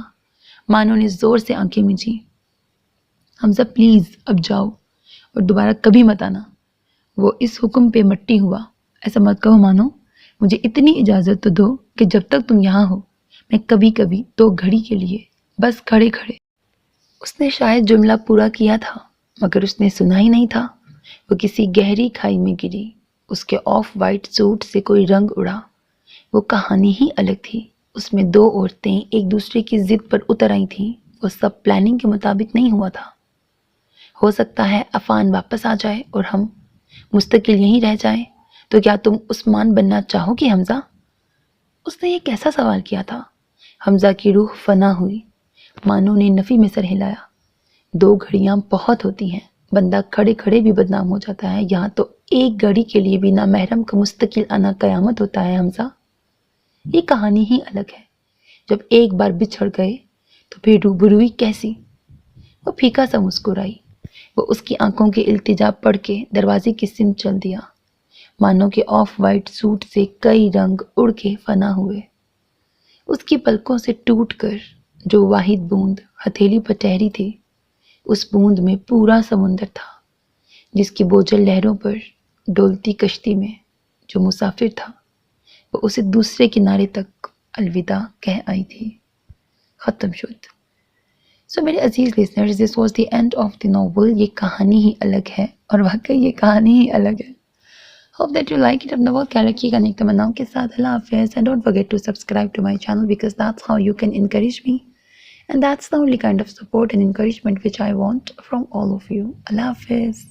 S2: مانو نے زور سے آنکھیں میچی۔ حمزہ پلیز اب جاؤ اور دوبارہ کبھی مت آنا۔ وہ اس حکم پہ مٹی ہوا۔ ایسا مت کہو مانو، مجھے اتنی اجازت تو دو کہ جب تک تم یہاں ہو میں کبھی کبھی 2 گھڑی کے لیے بس کھڑے کھڑے۔ اس نے شاید جملہ پورا کیا تھا مگر اس نے سنا ہی نہیں تھا۔ وہ کسی گہری کھائی میں گری۔ اس کے آف وائٹ سوٹ سے کوئی رنگ اڑا۔ وہ کہانی ہی الگ تھی۔ اس میں 2 عورتیں ایک دوسرے کی ضد پر اتر آئی تھیں۔ وہ سب پلاننگ کے مطابق نہیں ہوا تھا۔ ہو سکتا ہے عفان واپس آ جائے اور ہم مستقل یہیں رہ جائیں، تو کیا تم عثمان بننا چاہو گی حمزہ؟ اس نے یہ کیسا سوال کیا تھا؟ حمزہ کی روح فنا ہوئی۔ مانو نے نفی میں سر ہلایا۔ 2 گھڑیاں بہت ہوتی ہیں، بندہ کھڑے کھڑے بھی بدنام ہو جاتا ہے، یہاں تو 1 گھڑی کے لیے بھی نامحرم کا مستقل آنا قیامت ہوتا ہے حمزہ۔ یہ کہانی ہی الگ ہے۔ جب ایک بار بچھڑ گئے تو پھر روبروئی کیسی؟ وہ پھیکا سا مسکرائی۔ وہ اس کی آنکھوں کی التجا پڑھ کے دروازے کی سمت چل دیا۔ مانو کے آف وائٹ سوٹ سے کئی رنگ اڑ کے فنا ہوئے۔ اس کی پلکوں سے ٹوٹ کر جو واحد بوند ہتھیلی پر ٹہری تھی، اس بوند میں پورا سمندر تھا، جس کی بوجھل لہروں پر ڈولتی کشتی میں جو مسافر تھا وہ اسے دوسرے کنارے تک الوداع کہہ آئی تھی۔ ختم شد۔ سو میرے عزیز listeners, this was the end of the novel. یہ کہانی ہی الگ ہے، اور واقعی یہ کہانی ہی الگ ہے۔ Hope that you like it. اپنا بہت خیال رکھیے گا نیک تمناؤں کے ساتھ۔ اللہ حافظ، and don't forget to subscribe to my channel because that's how you can encourage me, and that's the only kind of support and encouragement which I want from all of you. اللہ حافظ۔